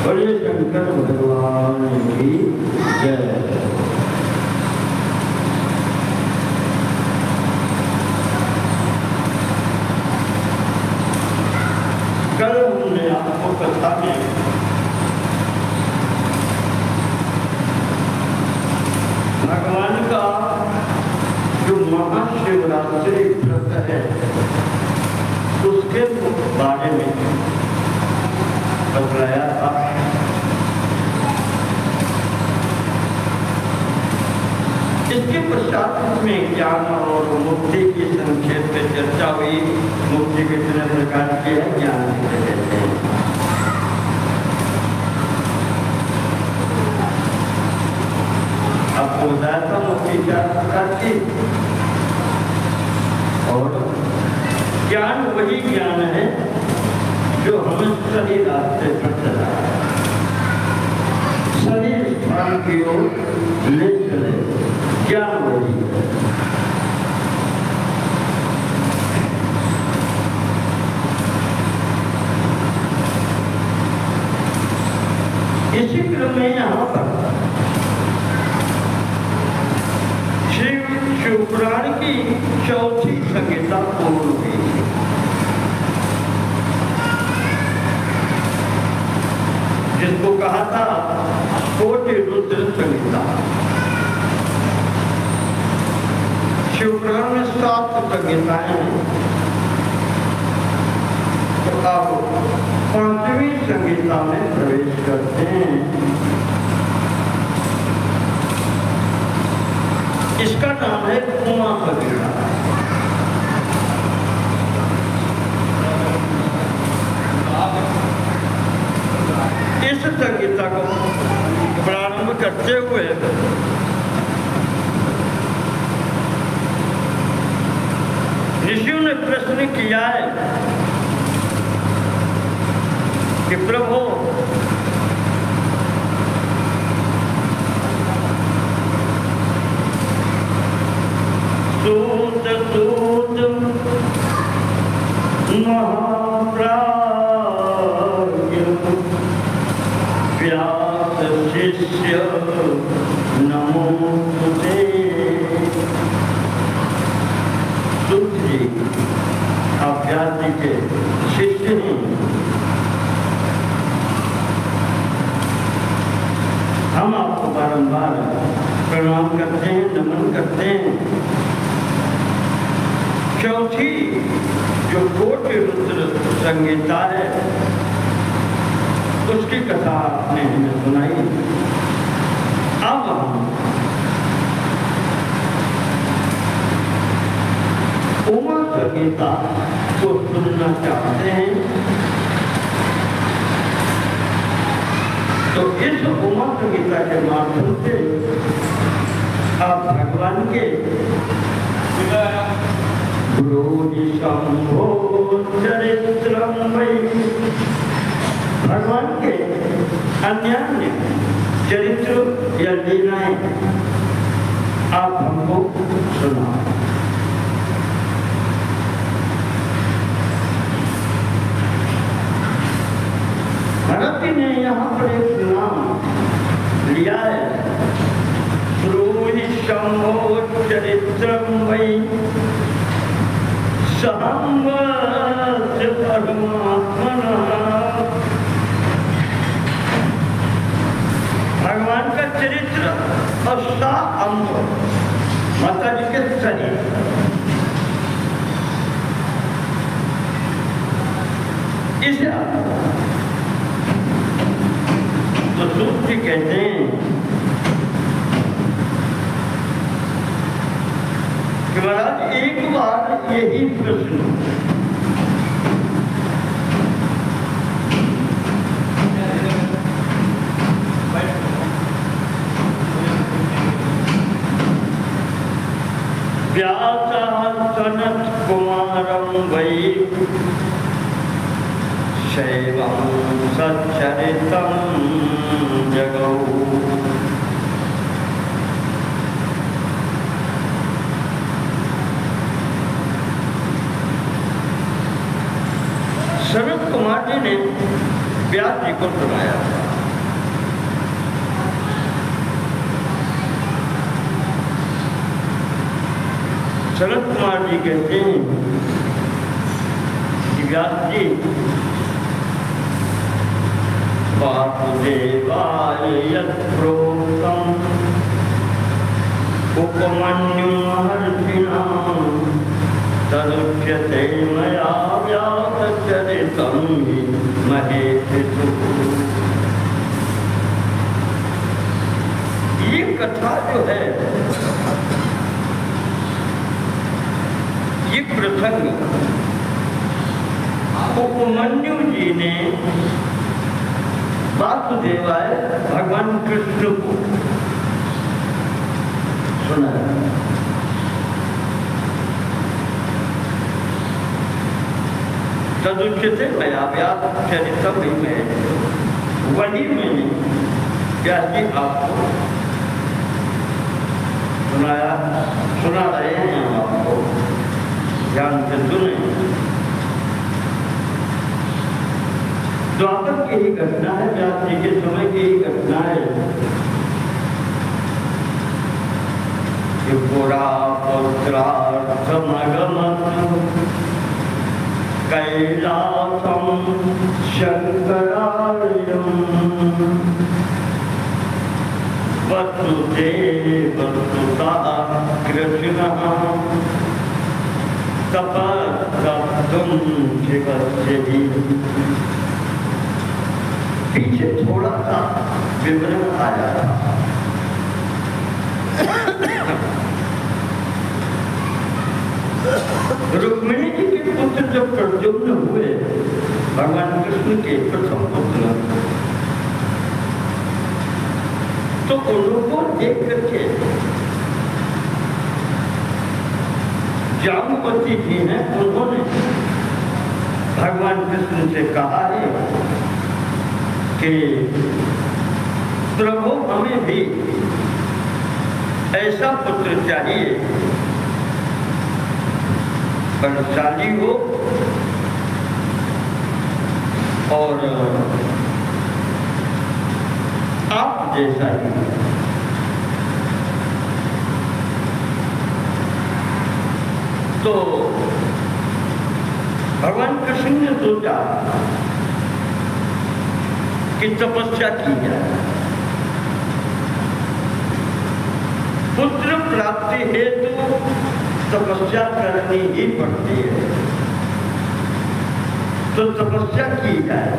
बोले शंकर भगवान की जय। कल हमने आपको कथा में भगवान का जो महाशिवरात्रि व्रत है उसके बारे में बतलाया था। इसके पश्चात में ज्ञान और मुक्ति की संक्षेप में चर्चा हुई। मुक्ति कितने प्रकार की है, ज्ञान किसे कहते हैं। आपको बताया था मुक्ति चार प्रकार की, और ज्ञान वही ज्ञान है जो हमें सही रास्ते पर चलाए, सही स्थान की ओर ले चले। ज्ञान वही है। इसी क्रम में यहाँ पर शिवपुराण की चौथी संहिता पूर्ण हुई। जिसको कहा था कोटि रुद्र संहिता। शिवपुराण में 7 संहिताएं हैं। तो अब 5वीं संहिता में प्रवेश करते हैं। इसका नाम है उमा संहिता। इस संहिता को प्रारंभ करते हुए ऋषियों ने प्रश्न किया है कि प्रभु सूत सूत महाप्राज्ञ व्यास शिष्य नमोस्तुते। सूत जी आप व्यास जी के शिष्य हैं। हम आपको बारंबार प्रणाम करते हैं, नमन करते हैं। चौथी जो कोटि रुद्र संहिता है उसकी कथा आपने हमें सुनाई। अब हम उमा संहिता को सुनना चाहते हैं। तो इस उमा संहिता के माध्यम से आप भगवान के गुरु शंभो चरित्रमयी, भगवान के अन्य चरित्र या लीलाएं आप हमको सुनाओ। भरत ने यहाँ पर एक नाम लिया है, ब्रूहि शंभो चरित्रमयी सहंवस परमात्मना। भगवान का चरित्र और अंग माता जी के शरीर, इसे तो सूत जी कहते हैं कि महाराज एक बार यही प्रश्न व्यासः सनत कुमारं वै शैवं सच्चरितं जगौ। सनत कुमार जी ने व्यास जी को सुनाया। शरद कुमार जी कहते हैं कि व्यास जी वासुदेवाय यत् प्रोक्तम् उपमन्युमहर्षिणा तदुच्यते मया व्यासचरितं हि महेशिषुः। ये कथा जो है, ये प्रसंग उपमन्यु जी ने वासुदेवाय भगवान कृष्ण को सुनाया। तदुच्यते मया व्यासचरितं हि महेशिषुः। वही मैंने व्यास जी आपको सुना रहे हैं, हम आपको ध्यान से सुने। द्वापर की ही घटना है, व्यास जी के समय की ही घटना है कि पुरा पुत्रार्थमगमत् कैलासं शंकरार्यम् वसुदेवसुतः कृष्णः तपस्तप्तुं शिवस्य हि। पीछे थोड़ा सा विवरण आया था। रुक्मिणी जी के पुत्र जब प्रद्युम्न हुए, भगवान कृष्ण के प्रथम पुत्र, तो उनको देख करके जाम्बवती जी ने, उन्होंने भगवान कृष्ण से कहा है कि प्रभु हमें भी ऐसा पुत्र चाहिए, बलशाली हो और आप जैसा ही। तो भगवान कृष्ण ने सोचा कि तपस्या की जाए, पुत्र प्राप्ति हेतु तपस्या करनी ही पड़ती है। तो तपस्या की जाए,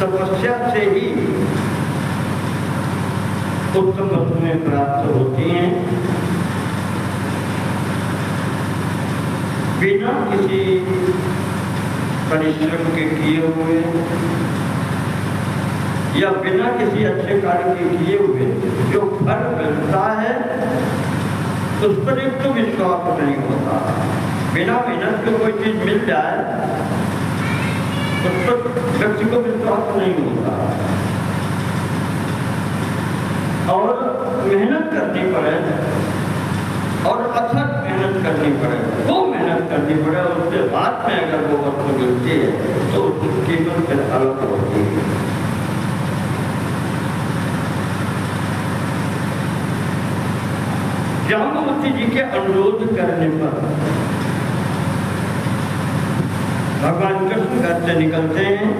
तपस्या से ही उत्तम वस्तुएं प्राप्त होती हैं। बिना किसी परिश्रम के किए हुए या बिना किसी अच्छे कार्य के किए हुए जो फल मिलता है, उस पर एक तो विश्वास नहीं होता। बिना मेहनत के कोई चीज मिल जाए, उस पर व्यक्ति को विश्वास नहीं होता। और मेहनत करनी पड़े और अथक मेहनत करनी पड़े, वो मेहनत करनी पड़े, और उसके बाद में अगर वो वस्तु मिलती है तो उसकी कीमत फिर अलग होती है। जाम्बवती जी के अनुरोध करने पर भगवान कृष्ण घर से निकलते हैं।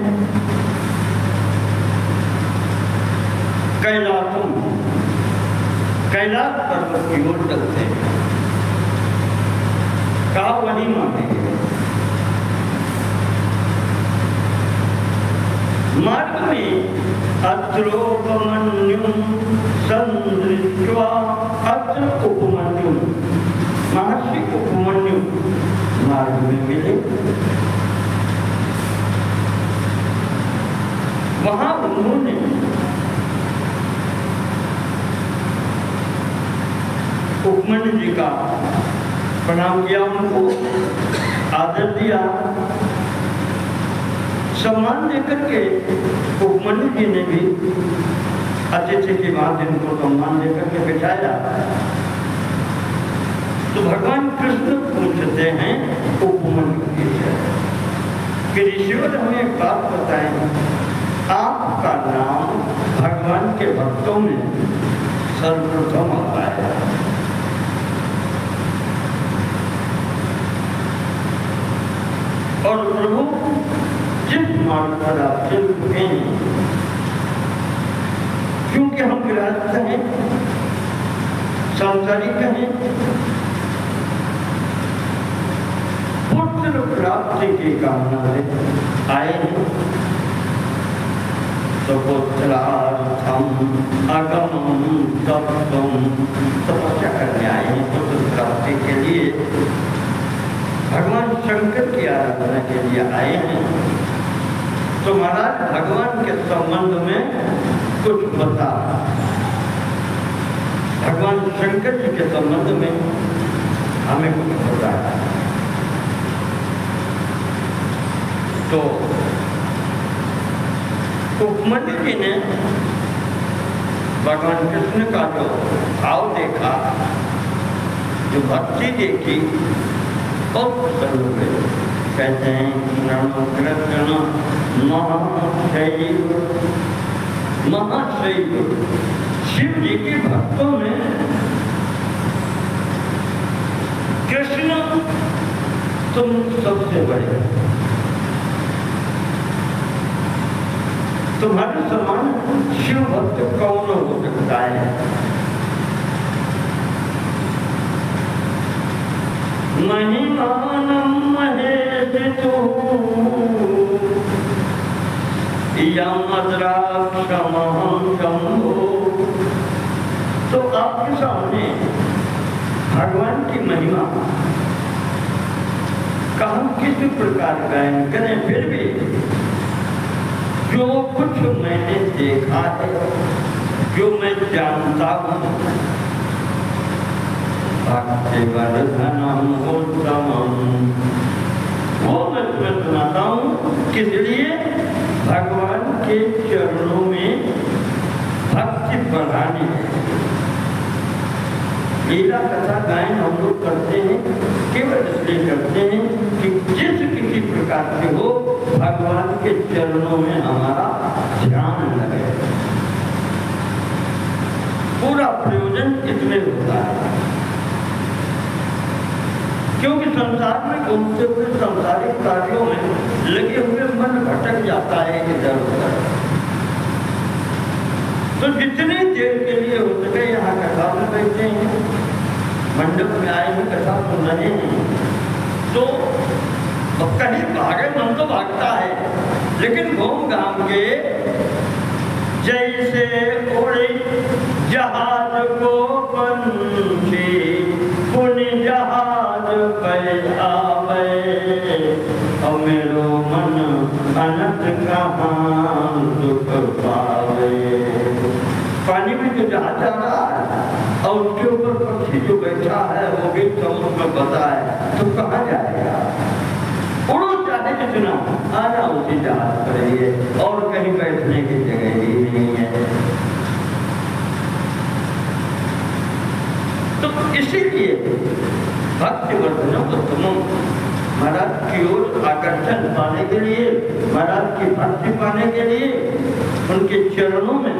कैलाश पर्वत की ओर चलते हैं। कहा वही मांगेंगे। मार्ग में अत्रोपमन्युं संदृष्ट्वा, अत्र उपमन्यु महर्षि उपमन्यु मार्ग में मिले। वहां उन्होंने उपमन्यु जी का प्रणाम किया, उनको आदर दिया, सम्मान देकर के उपमन्यु जी ने भी अतिथि की बात इनको सम्मान देकर के बिठाया। तो भगवान कृष्ण पूछते हैं उपमन्यु जी से कि ऋषिवर हमें एक बात बताएं, आपका नाम भगवान के भक्तों में सर्वप्रथम आता है। और प्रभु जिस मार्ग पर आप चल चुके हैं, क्योंकि हम गृहस्थ हैं, सांसारिक हैं, पुत्र प्राप्ति की कामना से आए हैं, तो पुत्रार्थम अगम तत्वम तपस्या करने आए हैं। पुत्र प्राप्ति के लिए भगवान शंकर की आराधना के लिए आए हैं। तो महाराज भगवान के संबंध में कुछ बता, भगवान शंकर जी के संबंध में हमें कुछ बताया। तो उपमन्यु जी ने भगवान कृष्ण का जो भाव देखा, जो भक्ति देखी, और प्रसन्न हुए। कहते हैं कृष्ण महाशैव शिव जी के भक्तों में कृष्ण तुम सबसे बड़े, तुम्हारे समान शिव भक्त कौन हो सकता है। महिमानम महेशितु यमद्राक्षमहं शंभो। तो आपके सामने भगवान की महिमा का हम किस प्रकार गायन करें। फिर भी जो कुछ मैंने देखा है, जो मैं जानता हूँ, भक्तिवर्धनम उत्तमम, वो मैं तुम्हें सुनाता हूँ। किस लिए? भगवान के चरणों में भक्ति बढ़ानी है। लीला कथा गायन हम लोग करते हैं केवल इसलिए करते हैं कि जिस किसी प्रकार से हो भगवान के चरणों में हमारा ध्यान लगे। पूरा प्रयोजन इसमें होता है, क्योंकि संसार में घूमते हुए संसारिक कार्यों में लगे हुए मन भटक जाता है इधर उधर। तो जितनी देर के लिए हो सके यहाँ कथा में बैठे हैं, मंडप में आए हैं, कथा सुन रहे हैं, तो कहीं भागे मन तो भागता है, लेकिन घूम घाम के जैसे उड़े जहाज को पंछी पुण्य जहाज पे आवे, और मेरो मन अनंत कहाँ सुख पावे। पानी में जो जहाज जा रहा है और उसके ऊपर पक्षी जो बैठा है वो भी समुद्र में बता है, तो कहाँ जाएगा? उड़ो चाहे जितना, आना उसी जहाज पर ही है, और कहीं बैठने की जगह ही नहीं है। तो इसीलिए भक्तिवर्धनम उत्तमम, महाराज की ओर आकर्षण पाने के लिए, महाराज की भक्ति पाने के लिए उनके चरणों में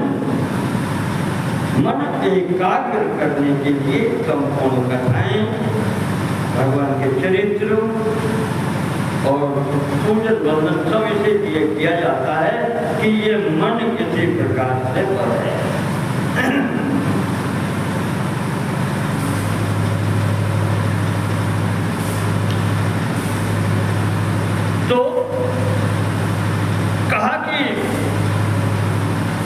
मन एकाग्र करने के लिए संपूर्ण कथाएं, भगवान के चरित्र और पूजन वंदन सब इसीलिए किया जाता है कि ये मन किसी प्रकार से बढ़े। तो कहा कि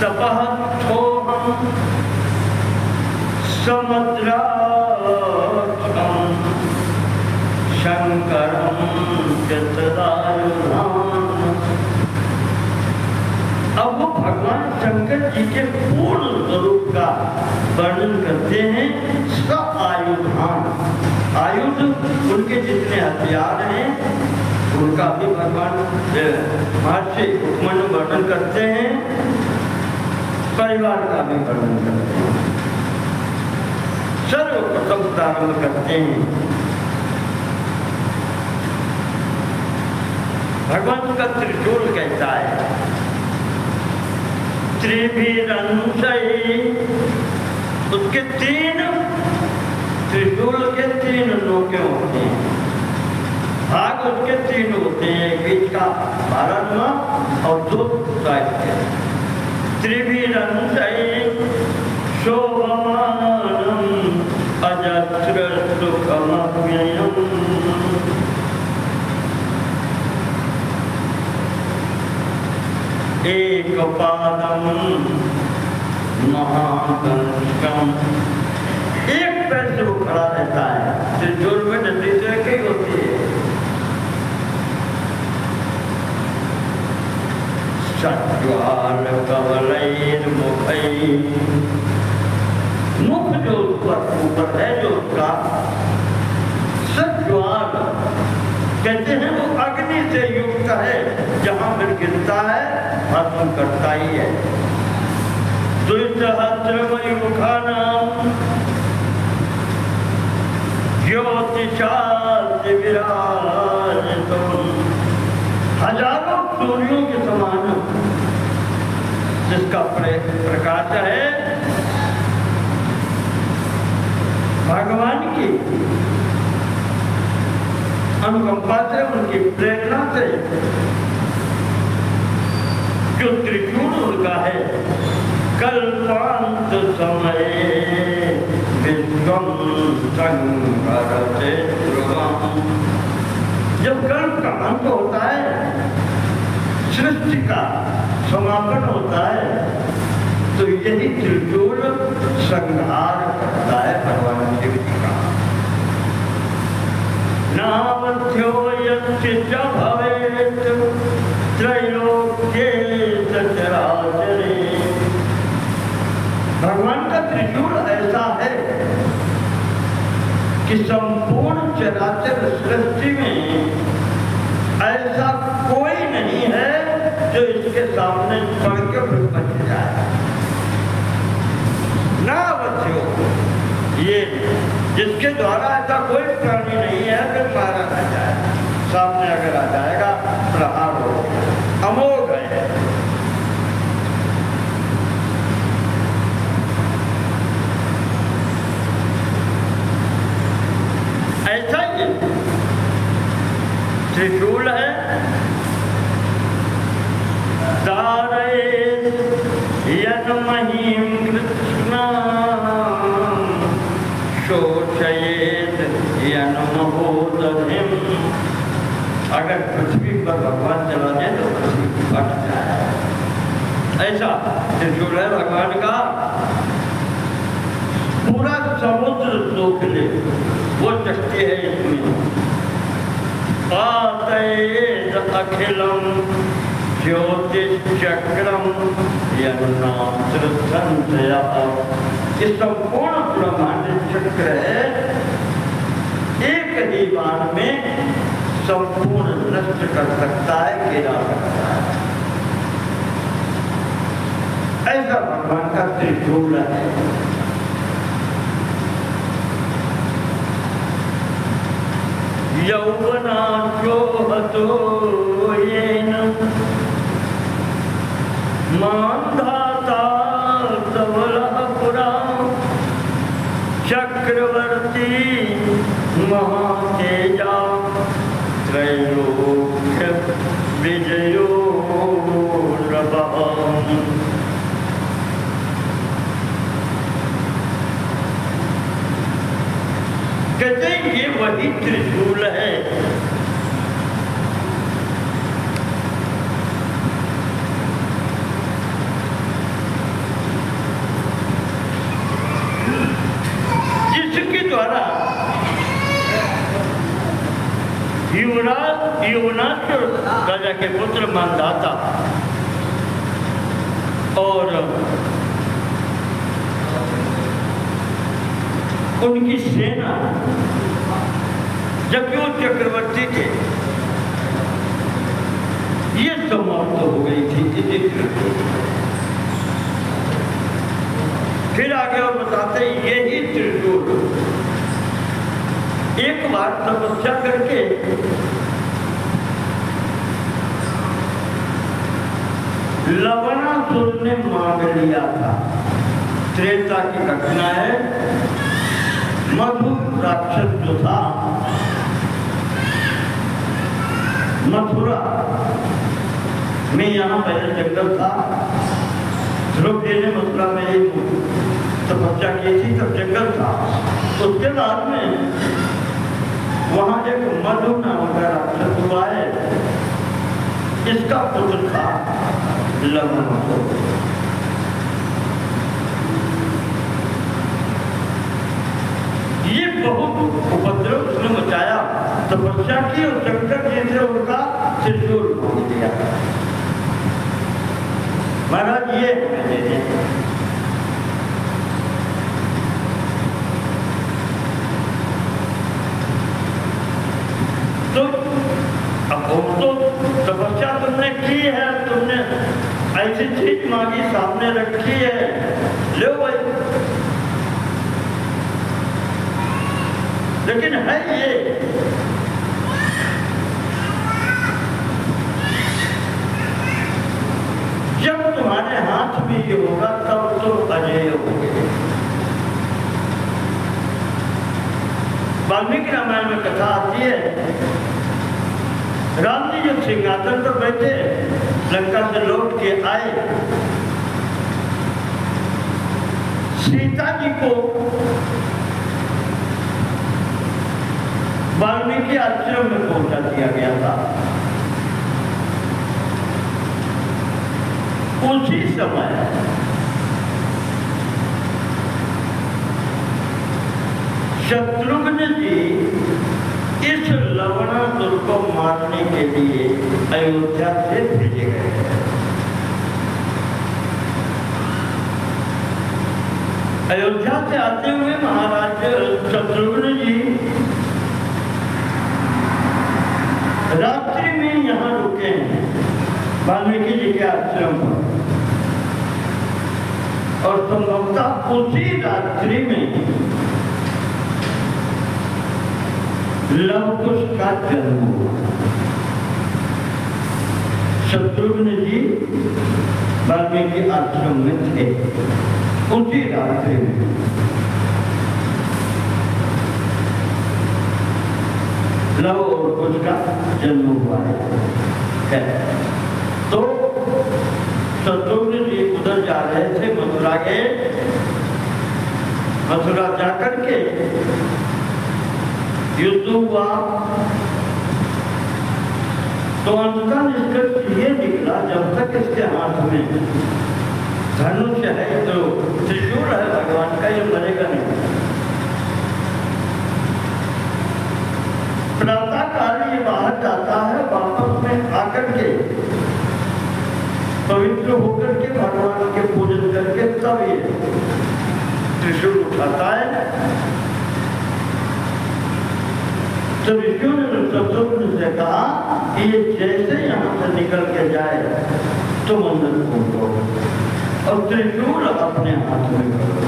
तपः सोहम समुद्राक्षं शंकरं चतुरायुधाम। अब वो भगवान शंकर जी के पूर्ण स्वरूप का वर्णन करते हैं। सआयुधान, आयुध उनके जितने हथियार हैं उनका भी भगवान महर्षि उपमन्यु वर्णन करते हैं, परिवार का भी वर्णन करते हैं, सर्वप्रथम प्रारंभ करते हैं। भगवान का त्रिशूल कहता है, त्रिभिरंशई, उसके तीन त्रिशूल के तीन नोके होते हैं। भाग उसके 3 होते हैं, बीच का 12वां और 2 साइड के। त्रिभिरंशैः शोभमानम् अजस्र सुखमव्ययम्। एकपादम् महाकंशकम्। एक पैर से वो खड़ा रहता है। त्रिशूल में डंडी तो एक ही होती है। षड्ज्वाल कवलैर्मुखैः। मुख जो ऊपर है जो उसका षड्ज्वाल कहते हैं, वो अग्नि से युक्त है। जहां फिर गिरता है भस्म करता ही है। द्विसहस्रमयि मुखानां ज्योतिषास्य विराजितम्। हजारों सूर्यों के समान जिसका प्रकाश है, भगवान की अनुकंपा से, उनकी प्रेरणा से जो त्रिशूल उनका है। कल्पांत समये विश्वं संहरते ध्रुवम्। जब कल्प का अंत होता है, सृष्टि का समापन होता है, तो यही त्रिशूल संहार करता है भगवान शिव जी का। नामध्यो यस्य च भवेत् त्रैलोक्ये चराचरे। भगवान का त्रिशूल ऐसा है कि संपूर्ण चराचर सृष्टि में ऐसा कोई नहीं है जो इसके सामने पड़ के बच जाए। नावध्यो, ये जिसके द्वारा ऐसा कोई प्राणी नहीं है कि मारा न जाए। सामने अगर आ जाएगा प्रहार हो, अमोघ है। ऐसा ही त्रिशूल है। धारयेत् यन्महीं कृत्स्नां शोषयेत् यन्महोदधिम्। अगर पृथ्वी पर भगवान चला जाए तो पृथ्वी फट जाए। ऐसा त्रिशूल है भगवान का। पूरा समुद्र सोख ले, वो शक्ति है इसमें। पातयेत् अखिलम् ज्योतिश्चक्रम यन्नासृतंसयः। ये संपूर्ण ब्रह्मांड चक्र है, एक ही बार में संपूर्ण नष्ट कर सकता है, गिरा सकता है। ऐसा भगवान का त्रिशूल है। यौवनाशो हतो येन मान्धाता सबलः पुरा। चक्रवर्ती महातेजा त्रैलोक्य विजयो नभः। कहते हैं ये वही त्रिशूल है जिसके द्वारा युवराज राजा के पुत्र मानधाता और उनकी सेना, जबकि वो चक्रवर्ती थे, ये समाप्त हो गई थी। फिर आगे और बताते यही त्रिशूल एक बार तपस्या करके लवणासुर ने मांग लिया था। त्रेता की घटना है। मधु राक्षस जो था मथुरा में यहाँ पहले जंगल था। द्रौपदी ने मथुरा में एक तपस्या की थी, तब जंगल था। उसके बाद में वहाँ एक मधु नाम का राक्षस हुआ है, इसका पुत्र था लवण। ये बहुत उपद्रव उसने मचाया, तपस्या की और शंकर जी से उनका त्रिशूल मांग दिया। महाराज ये दे दें। तो अब तो तपस्या तुमने की है, तुमने ऐसी चीज मांगी, सामने रखी है, लो भाई। लेकिन है ये जब तुम्हारे हाथ में ये होगा तब तुम अजय होगे। वाल्मीकि रामायण में कथा आती है, राम जी जब सिंहासन पर बैठे, लंका से लौट के आए, सीता जी को वाल्मीकि आश्रम में पहुंचा दिया गया था। उसी समय शत्रुघ्न जी इस लवणासुर को मारने के लिए अयोध्या से भेजे गए। अयोध्या से आते हुए महाराज शत्रुघ्न जी रात्रि में यहाँ रुके हैं वाल्मीकि जी के आश्रम पर, और संभवतः उसी रात्रि में लवकुश का जन्म हुआ। शत्रुघ्न जी वाल्मीकि आश्रम में थे उसी रात्रि में। लव और कुश का जन्म हुआ है। तो शत्रुघ्न जी उधर जा रहे थे, मथुरा के। मथुरा जाकर के युद्ध हुआ तो अंततः निष्कर्ष ये निकला, जब तक इसके हाथ में धनुष है, तो त्रिशूल है भगवान का, ये मरेगा नहीं। प्रातः काल ये बाहर जाता है, वापस में आकर के पवित्र होकर के भगवान के पूजन करके तब ये त्रिशूल उठाता है। तो विष्णु ने शत्रुघ्न से कहा कि ये जैसे यहाँ से निकल के जाए तो मंदिर खोलो और त्रिशूल अपने हाथ में करो,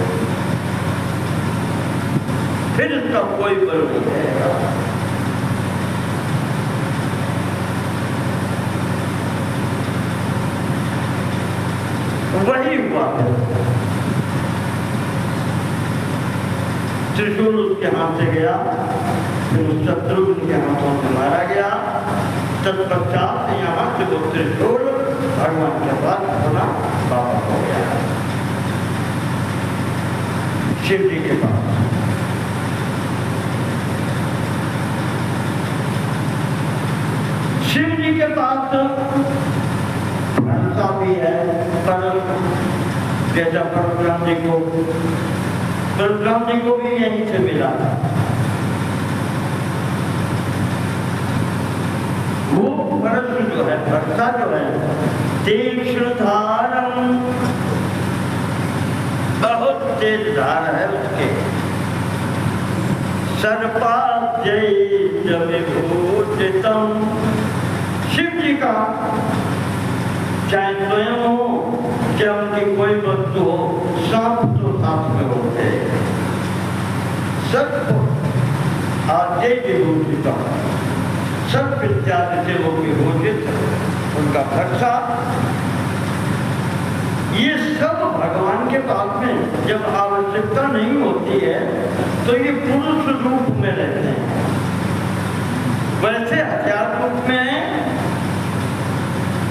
फिर इसका कोई बल नहीं रहेगा। वही हुआ है। त्रिशूल उसके हाथ से गया, फिर उस शत्रुघ्न के हाथों से मारा गया। तत्पश्चात यहाँ से वो त्रिशूल भगवान के पास अपना वापस हो गया शिव जी के पास। शिव जी के पास भरसा भी है, पर जैसा परशुराम जी को भी यहीं से मिला था। वो परशु जो है, भरसा जो है, तीक्ष्ण धारम, बहुत तेज धार है उसके। सर्पाद्यै विभूषितम, शिव जी का चाहे स्वयं हो चाहे उनकी कोई वस्तु हो, सांप तो सांप में होते हैं। सर्प आद्यै विभूषितम, सर्प इत्यादि से वो विभूषित, उनका भरसा। ये सब भगवान के पास में जब आवश्यकता नहीं होती है तो ये पुरुष रूप में रहते हैं। वैसे हथियार रूप में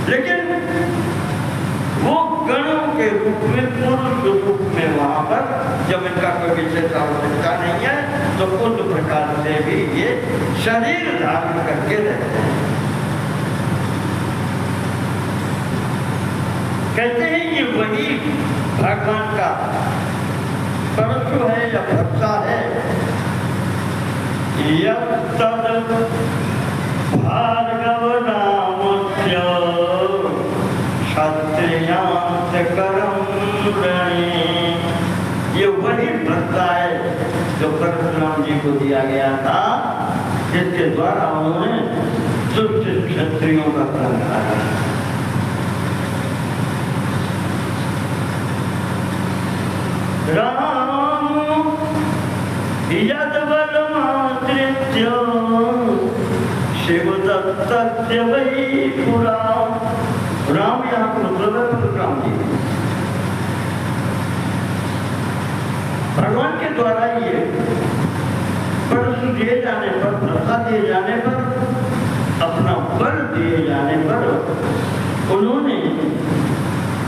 लेकिन वो गणों के रूप में, पुरुष रूप में वहां पर जब इनका कोई विशेष आवश्यकता नहीं है तो उस प्रकार से भी ये शरीर धारण करके रहते हैं। कहते हैं ये वही भगवान का परशु है या भक्ता है। भार्गव नाम क्षत्रियांत करम रणे, ये वही भक्ता है जो परशुराम जी को दिया गया था, जिसके द्वारा उन्होंने दुष्ट क्षत्रियों का संहार किया। राम यद्बलमाश्रित्य शिवदत्तस्य वै पुरा। राम यहाँ पर मतलब है परशुराम जी। भगवान के द्वारा ये परशु दिए जाने पर, भरसा दिए जाने पर, अपना बल दिए जाने पर उन्होंने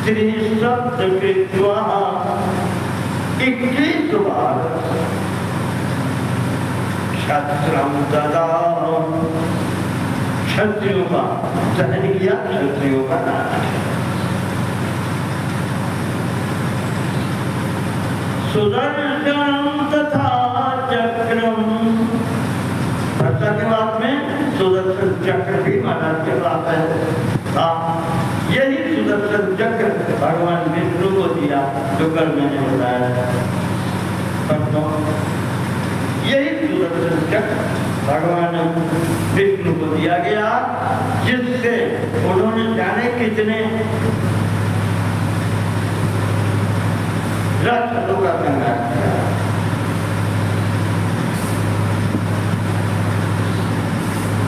त्रिशब्द कृत्वा 21 बार क्षत्रम ददाह, क्षत्रियों का दहन किया, क्षत्रियों का नाश किया। सुदर्शनम तथा चक्रम, भरसा के बाद में सुदर्शन चक्र भी महाराज के पास है। यही सुदर्शन चक्र भगवान विष्णु को दिया, जो कल मैंने बताया। यही सुदर्शन चक्र भगवान विष्णु को दिया गया, जिससे उन्होंने जाने कितने राक्षसों का संहार किया।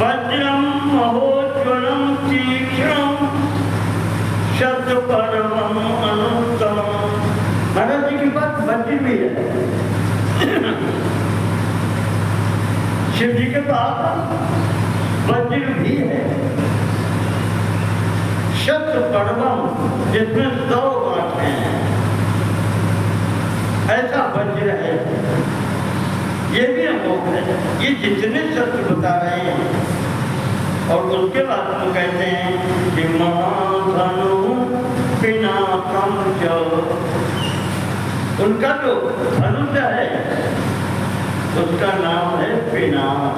वज्रम महोज्ज्वलम तीक्ष्णम शतपर्वम अनुत्तम। महाराज जी के पास वज्र भी है, शिव जी के पास वज्र भी है। शतपर्वम, जिसमें 100 गांठ हैं, ऐसा वज्र है। ये भी अमोघ है। ये जितने शस्त्र बता रहे हैं, और उसके बाद हम कहते हैं कि महाधनु पिनाकम च, उनका जो धनुष है उसका नाम है पिनाक।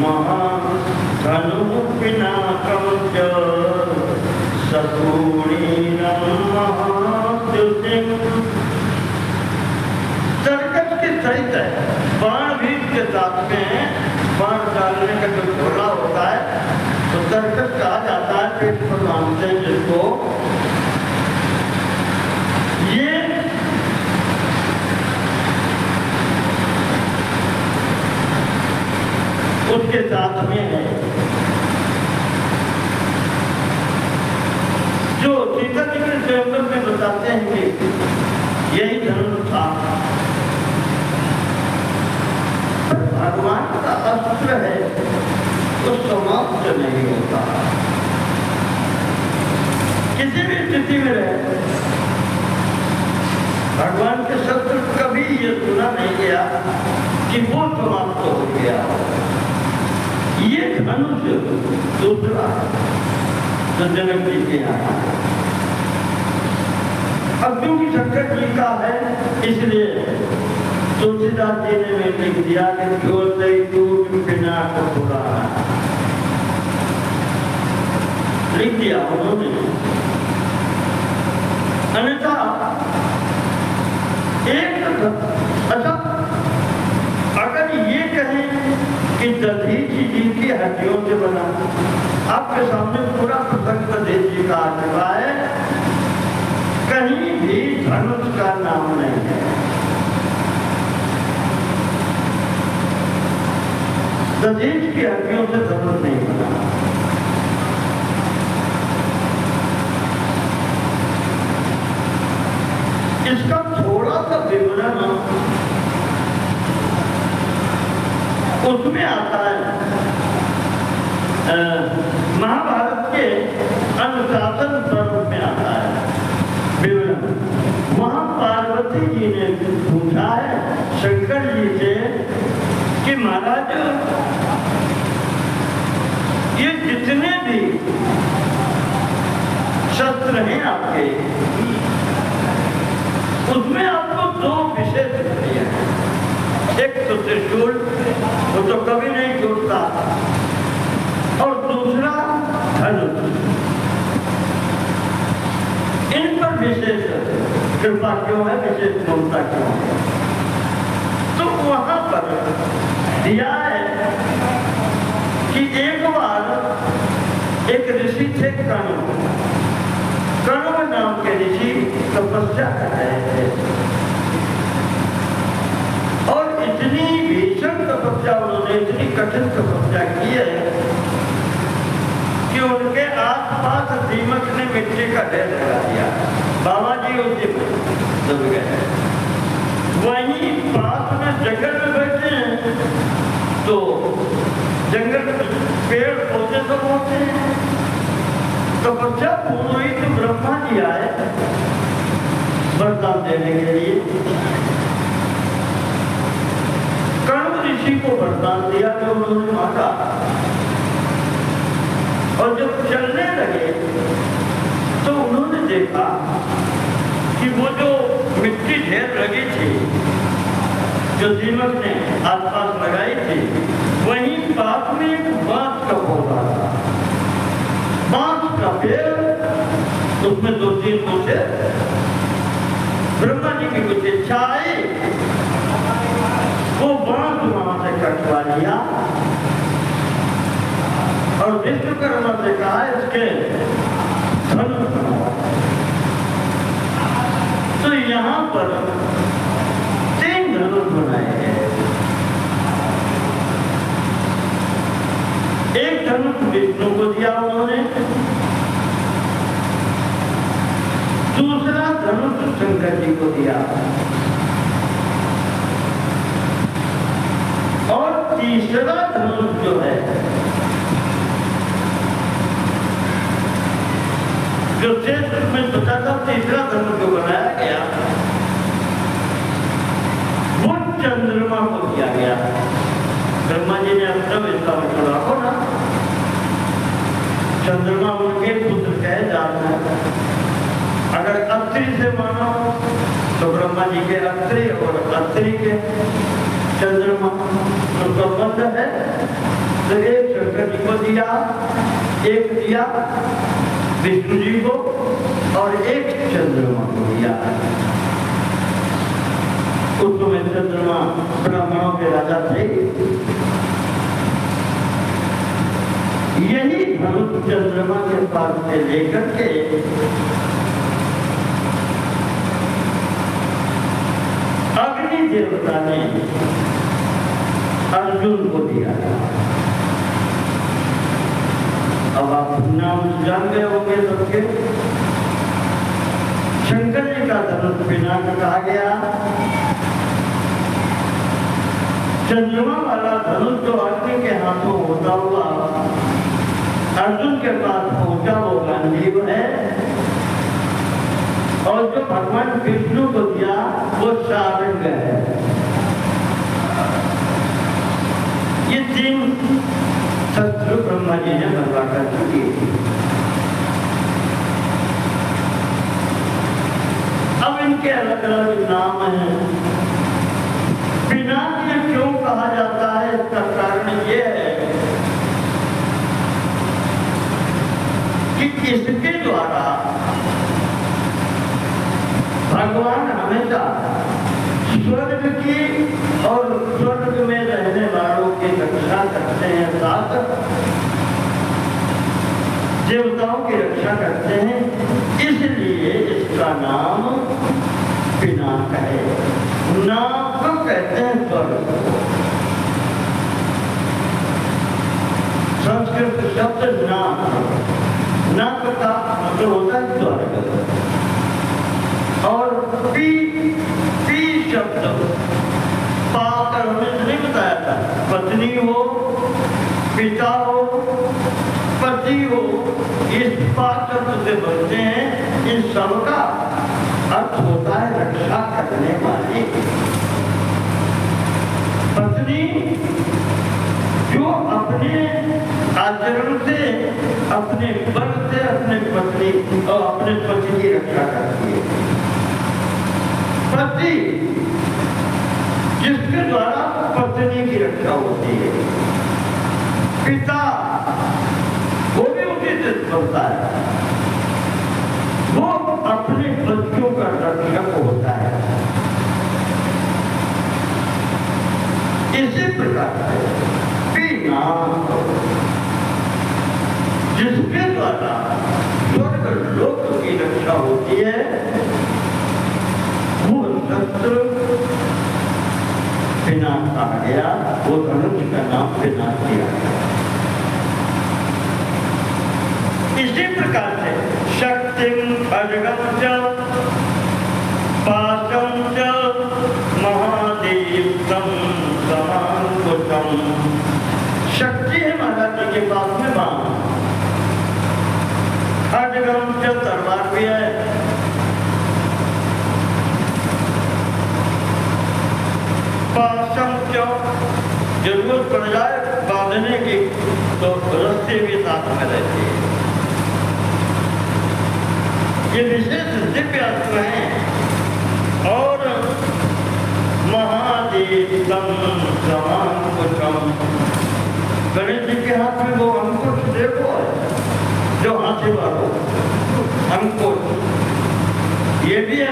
महाधनु पिनाकम च सपूर्णीरम महाद्युतिम। तर्कश के सहित है, बाण भी के साथ में बाण डालने का जो घोड़ा होता है तो तर्कश कहा जाता है। पेट पर बांधते हैं जिसको, ये उसके साथ में है। जो सीता जी के स्वयंवर में बताते हैं कि यही धनुष था। भगवान का अस्त्र है तो समाप्त नहीं होता, किसी भी स्थिति में रहे। भगवान के शस्त्र कभी ये सुना नहीं गया कि वो समाप्त हो गया। ये धनुष दूसरा तो जनक जी के यहाँ, अब क्योंकि शंकर जी का है इसलिए तुलसीदास जी ने लिख दिया कि जो सही टूट पिनाक पुराना, लिख दिया उन्होंने। अन्यथा एक अच्छा, अगर ये कहें कि दधीच जी की हड्डियों से बना, आपके सामने पूरा प्रसंग दधीच जी का आ चुका है, कहीं भी धनुष का नाम नहीं है। दधीच की हड्डियों से धनुष नहीं बना। इसका थोड़ा सा विवरण उसमें आता है महाभारत के अनुशासन पर्व में आता है विवरण। वहां पार्वती जी ने पूछा है शंकर जी से कि महाराज ये जितने भी शस्त्र हैं आपके, उसमें आपको दो विशेष दिए हैं। एक तो त्रिशूल, वो तो कभी नहीं टूटता, और दूसरा धनुष। इन पर विशेष कृपा क्यों है, विशेष ममता क्यों है? तो वहां पर दिया है कि एक बार एक ऋषि थे कण्व नाम के ऋषि तपस्या कर रहे थे, और इतनी भीषण तपस्या उन्होंने, इतनी कठिन तपस्या की है कि उनके आसपास दीमक ने मिट्टी का ढेर लगा दिया। बाबा जी उसी में दब गए। वहीं पास में जंगल में बैठे हैं, तो जंगल पेड़ पौधे सब होते हैं। तपस्या पूर्ण हुई तो ब्रह्मा जी आए वरदान देने के लिए। कण्व ऋषि को वरदान दिया जो उन्होंने मांगा, और जब चलने लगे तो उन्होंने देखा कि वो जो मिट्टी ढेर लगी थी, जो दीमक ने आसपास लगाई थी, वहीं पास में एक बांस का पौधा था, बांस का पेड़, उसमें 2-3 पूछे। ब्रह्मा जी की कुछ इच्छा आई, वो बांस वहां से कटवा लिया और विश्वकर्मा से कहा इसके धनुष बनाओ। तो यहाँ पर 3 धनुष बनाए गए। एक धनुष विष्णु को दिया उन्होंने, दूसरा धनुष शंकर जी को दिया, और तीसरा धनुष जो है, जो शेष में बचा था, तीसरा धनुष जो बनाया गया वो चंद्रमा को दिया गया। ब्रह्मा जी ने अपना विस्तार में छोड़ा हो ना, चंद्रमा उनके पुत्र कहे जाते हैं। अगर अत्रि से मानो तो ब्रह्मा जी के अत्रि और अत्रि के चंद्रमा तो संबंध है। तो एक शंकर जी को दिया, एक दिया विष्णु जी को, और एक चंद्रमा को दिया। उस समय चंद्रमा ब्राह्मणों के राजा थे। यही धनुष चंद्रमा के पास से लेकर के अग्नि देवता ने अर्जुन को दिया। अब आप नाम जान गए होंगे सबके। शंकर जी का धनुष पिनाक कहा गया। चंद्रमा वाला धनुष जो अग्नि के हाथों होता हुआ अर्जुन के पास पहुंचा वो गांडीव है, और जो भगवान विष्णु को दिया वो सारंग है। ये 3 शस्त्र ब्रह्मा जी ने बनवा कर चुकी। अब इनके अलग अलग नाम हैं। पिनाक क्यों कहा जाता है, इसका कारण ये है कि इसके द्वारा भगवान हमेशा स्वर्ग की और स्वर्ग में रहने वालों की रक्षा करते हैं, साथ देवताओं की रक्षा करते हैं। इसलिए इसका नाम पिनाक है। नाक कहते हैं स्वर्ग। संस्कृत शब्द नाक, नाक का मतलब होता है स्वर्ग। और पी शब्द पाकर हमने नहीं बताया था, पत्नी हो, पिता हो, पति हो, इस बात से बनते हैं। इन सबका अर्थ होता है रक्षा करने वाली पत्नी, जो अपने आचरण से, अपने बल से अपने पत्नी और अपने पति की रक्षा करती है। पति जिसके द्वारा पत्नी की रक्षा होती है। पिता वो भी उसी से बनता है, वो अपने बच्चों का रक्षक होता है। इसी प्रकार से पिता जिसके द्वारा स्वर्ग लोक की रक्षा होती है, वो शस्त्र विनाश कहा गया, वो धनुष का नाम विनाश दिया गया। इसी प्रकार से शक्तिम खड्गम च पाशम च महादेवतम समांकुशम। शक्ति है महाराज जी के पास में बाण, खड्गम च तलवार भी है, पाशम च जरूरत पड़ जाए बांधने की तो रस्सी भी साथ में रहती है। ये विशेष दिव्य अस्त्र हैं। और महादेवतम समांकुशम, गणेश जी के हाथ में वो अंकुश देखो जो हाथी वालों अंकुश, ये भी है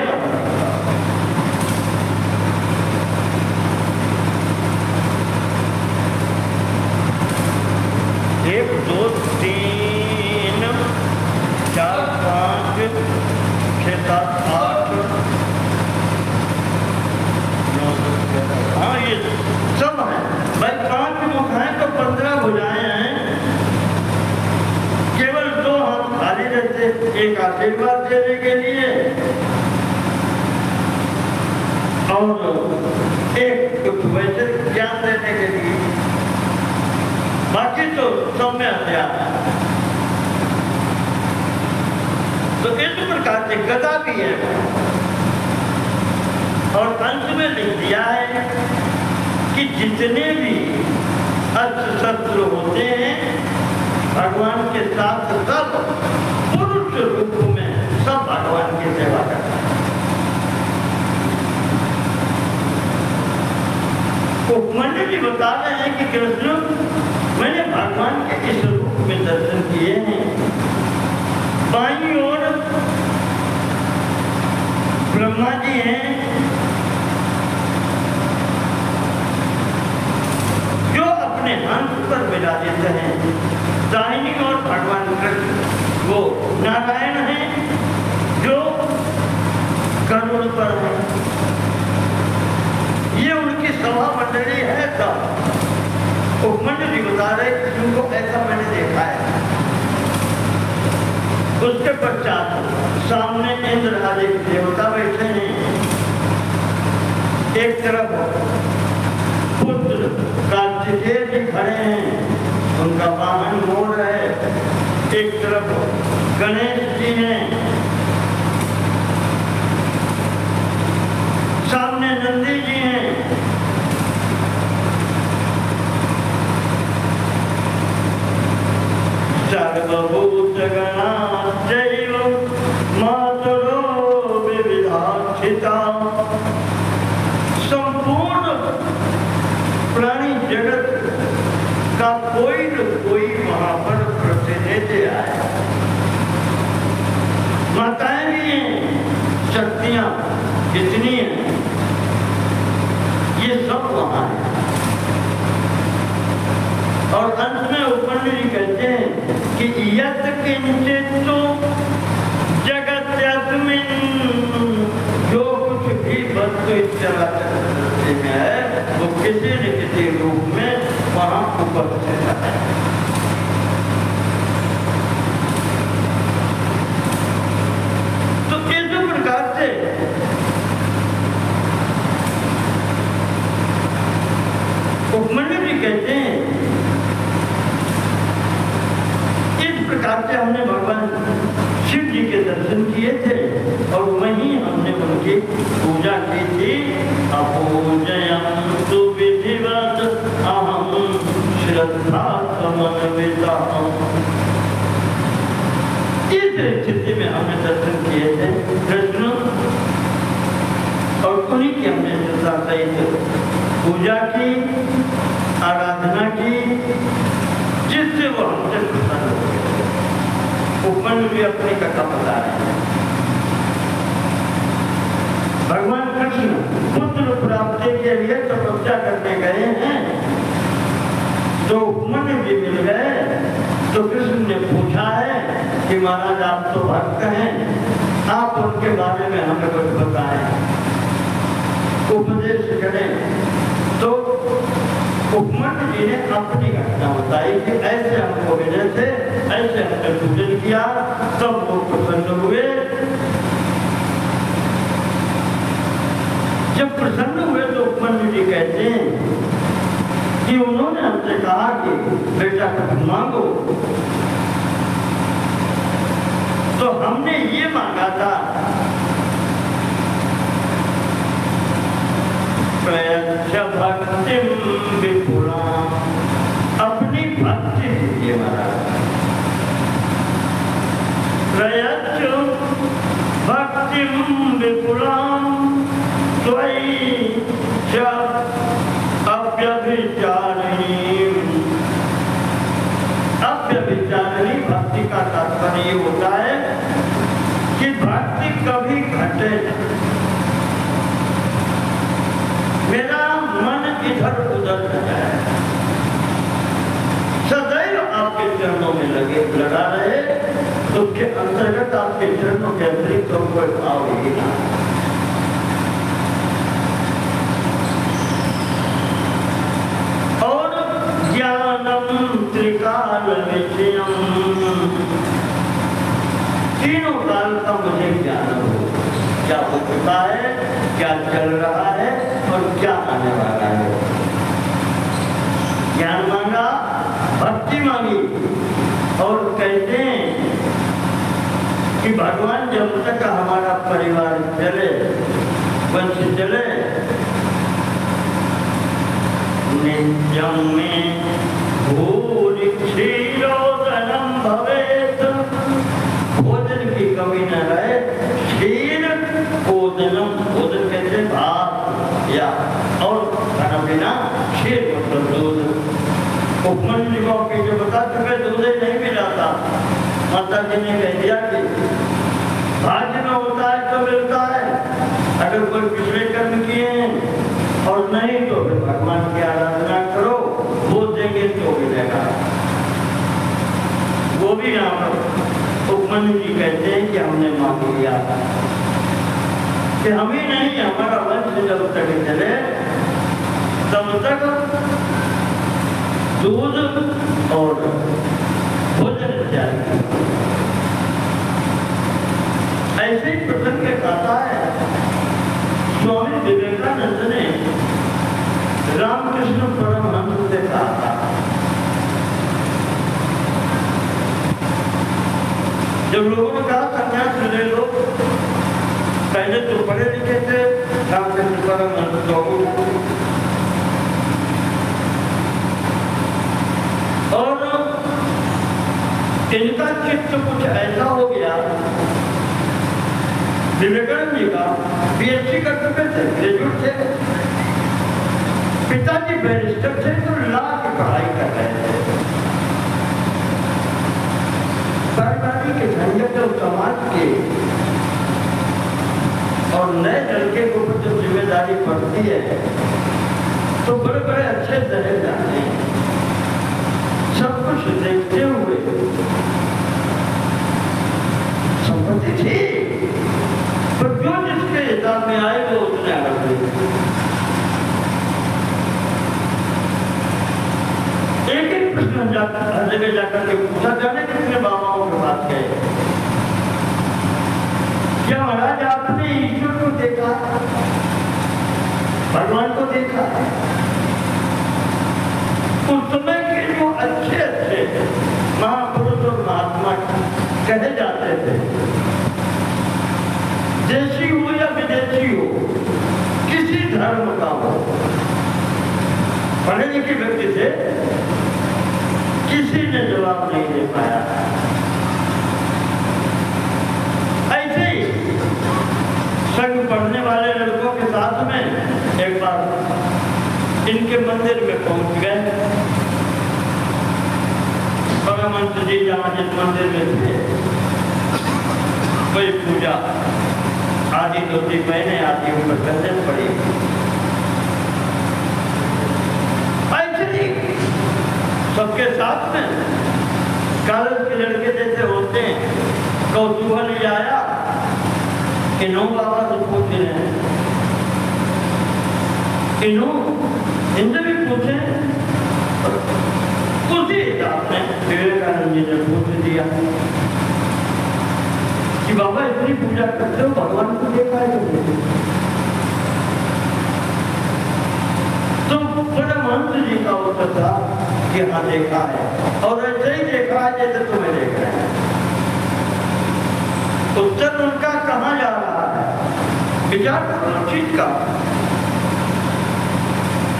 एक दो तीन चार पाँच छः सात आठ, हाँ ये सब है भाई। 5 मुख हैं तो 15 भुजाएं हैं। केवल 2 हाथ खाली रहते, एक आशीर्वाद देने के लिए और एक कुछ वैसे ज्ञान देने के लिए, बाकी तो सब में हथियार है। तो इस प्रकार से गदा भी है। और अंत में लिख दिया है कि जितने भी अस्त्र शस्त्र होते हैं भगवान के साथ, सब पुरुष रूप में सब भगवान की सेवा करते हैं। उपमन्यु जी बता रहे हैं कि कृष्ण, मैंने भगवान के इस रूप में दर्शन किए हैं। बाईं ओर ब्रह्मा जी हैं जो अपने हंस पर विराजित हैं। दाहिनी ओर भगवान कृष्ण वो नारायण हैं जो गरुड़ पर है। ये उनकी सभा मंडली है। तब उपमन्यु जी बता रहे कृष्ण को ऐसा मैंने देखा है। उसके पश्चात सामने इंद्र आदि देवता बैठे हैं। एक तरफ पुत्र कार्तिकेय जी खड़े हैं, उनका वाहन मोर है। एक तरफ गणेश जी हैं, सामने नंदी जी हैं। सर्वभूत गणाश्चैव मातरो विविधाक्षिता। संपूर्ण प्राणी जगत का कोई न कोई वहां पर प्रतिनिधि आए। माताएं भी हैं, शक्तियां जितनी हैं ये सब वहां है। और अंत में उपमन्यु जी कहते हैं कि यत् किंचित जगत्यास्मिन्, जो कुछ भी वस्तु इस चराचर में है वो किसी न किसी रूप में वहां उपस्थित है। तो इस प्रकार से उपमन्यु जी कहते दर्शन किए थे और वहीं हमने उनकी पूजा की थी। अपूजयन्तु विधिवत् अहं श्रद्धा समन्वितः। इस स्थिति में हमने दर्शन किए थे कृष्ण और उन्हीं की हमने श्रद्धा सहित पूजा की, आराधना की, जिससे वो हमसे प्रसन्न हो गए। उपमन्यु भी अपनी कथा बता रहे हैं। भगवान कृष्ण पुत्र प्राप्ति के लिए तपस्या करने गए हैं, तो उपमन्यु जी मिल गए। तो कृष्ण ने पूछा है कि महाराज आप तो भक्त हैं, आप उनके बारे में हमें कुछ बताएं, उपदेश करें। तो उपमन्यु जी ने अपनी घटना बताई कि ऐसे हमको मिले थे, ऐसे हमने पूजन किया, सब लोग प्रसन्न हुए। जब प्रसन्न हुए तो उपमन्यु जी कहते हैं कि उन्होंने हमसे कहा कि बेटा कुछ मांगो, तो हमने ये मांगा था प्रयच्छ भक्तिं विपुलां, अपनी भक्ति दीजिए महाराज। प्रयच्छ भक्तिं विपुलां त्वयि च अव्यभिचारिणी। अव्यभिचारिणी भक्ति का तात्पर्य ये होता है कि भक्ति कभी घटे नहीं, मेरा मन इधर उधर न जाए, सदैव आपके चरणों में लगा रहे। तो उसके अंतर्गत आपके चरणों के अतिरिक्त तो कोई भाव ही ना। और ज्ञानम त्रिकाल विषयम, तीनों काल का मुझे ज्ञान हो, क्या हो चुका है, क्या चल रहा है और क्या आने वाला है। ज्ञान मांगा, भक्ति मांगी, और कहते हैं कि भगवान जब तक हमारा परिवार चले, वंश चले, नित्यं में भूरि क्षीरोदनं भवेत्, भोजन की कमी न रहे। क्षीर ओदनम, ओदन कहते भात या और खाना पीना, क्षीर मतलब दूध। उपमन्यु जी को जो बता चुके दूध ही नहीं मिला था, माता जी ने कह दिया कि भाग्य में होता है तो मिलता है, अगर कोई पिछले कर्म किए हैं और नहीं तो फिर भगवान की आराधना करो, वो देंगे तो मिलेगा। वो भी यहाँ पर उपमन्यु जी कहते हैं कि हमने मांग लिया कि हम ही नहीं, हमारा वंश जब तक चले तब तक दूध और भोजन चाहिए। ऐसे ही प्रसंग कहता है स्वामी विवेकानंद ने रामकृष्ण परमहंस से कहा था, जब लोगों ने कहा संन्यास ले लो, पहले तो पढ़े लिखे थे रामकृष्ण परमहंस और इनका चित्त कुछ ऐसा हो गया। विवेकानंद जी का पीएचडी कर चुके थे, ग्रेजुएट थे, पिताजी बैरिस्टर थे, तो लॉ की पढ़ाई कर रहे थे। सरकारी के झंझट और समाज के और नए लड़के को जब जिम्मेदारी पड़ती है तो बड़े बड़े अच्छे तरह जाते हैं, सब कुछ देखते हुए। संपत्ति थी पर जो जिसके हिसाब में आए वो उसने आगे एक प्रश्न हर जगह जाकर के पूछा, जाने कितने बाबाओं के पास गए, क्या महाराज आपने ईश्वर को देखा, भगवान को देखा? उस समय के जो अच्छे अच्छे महापुरुष और महात्मा कहे जाते थे धर्म का हो। पढ़े लिखे व्यक्ति से किसी ने जवाब नहीं दे पाया। ऐसे ही संग पढ़ने वाले लड़कों के साथ में एक बार इनके मंदिर में पहुंच गए। परमहंस जी जहाँ जिस मंदिर में थे कोई पूजा आधी धोती पहने, आधी ऊपर कंजन पड़ी। ऐसे सबके साथ में कॉलेज के लड़के जैसे होते हैं, कौतूहल ही आया कि नो बाबा से पूछ रहे हैं, इनसे भी पूछे। उसी हिसाब से विवेकानंद जी ने पूछ दिया कि बाबा इतनी पूजा करते हो, भगवान को देखा है तो परमहंस जी का उत्तर था कि हाँ देखा है, और ऐसे ही देखा है जैसे तुम्हें देख रहे हैं। उत्तर उनका कहाँ जा रहा है, विचार करो चीज का।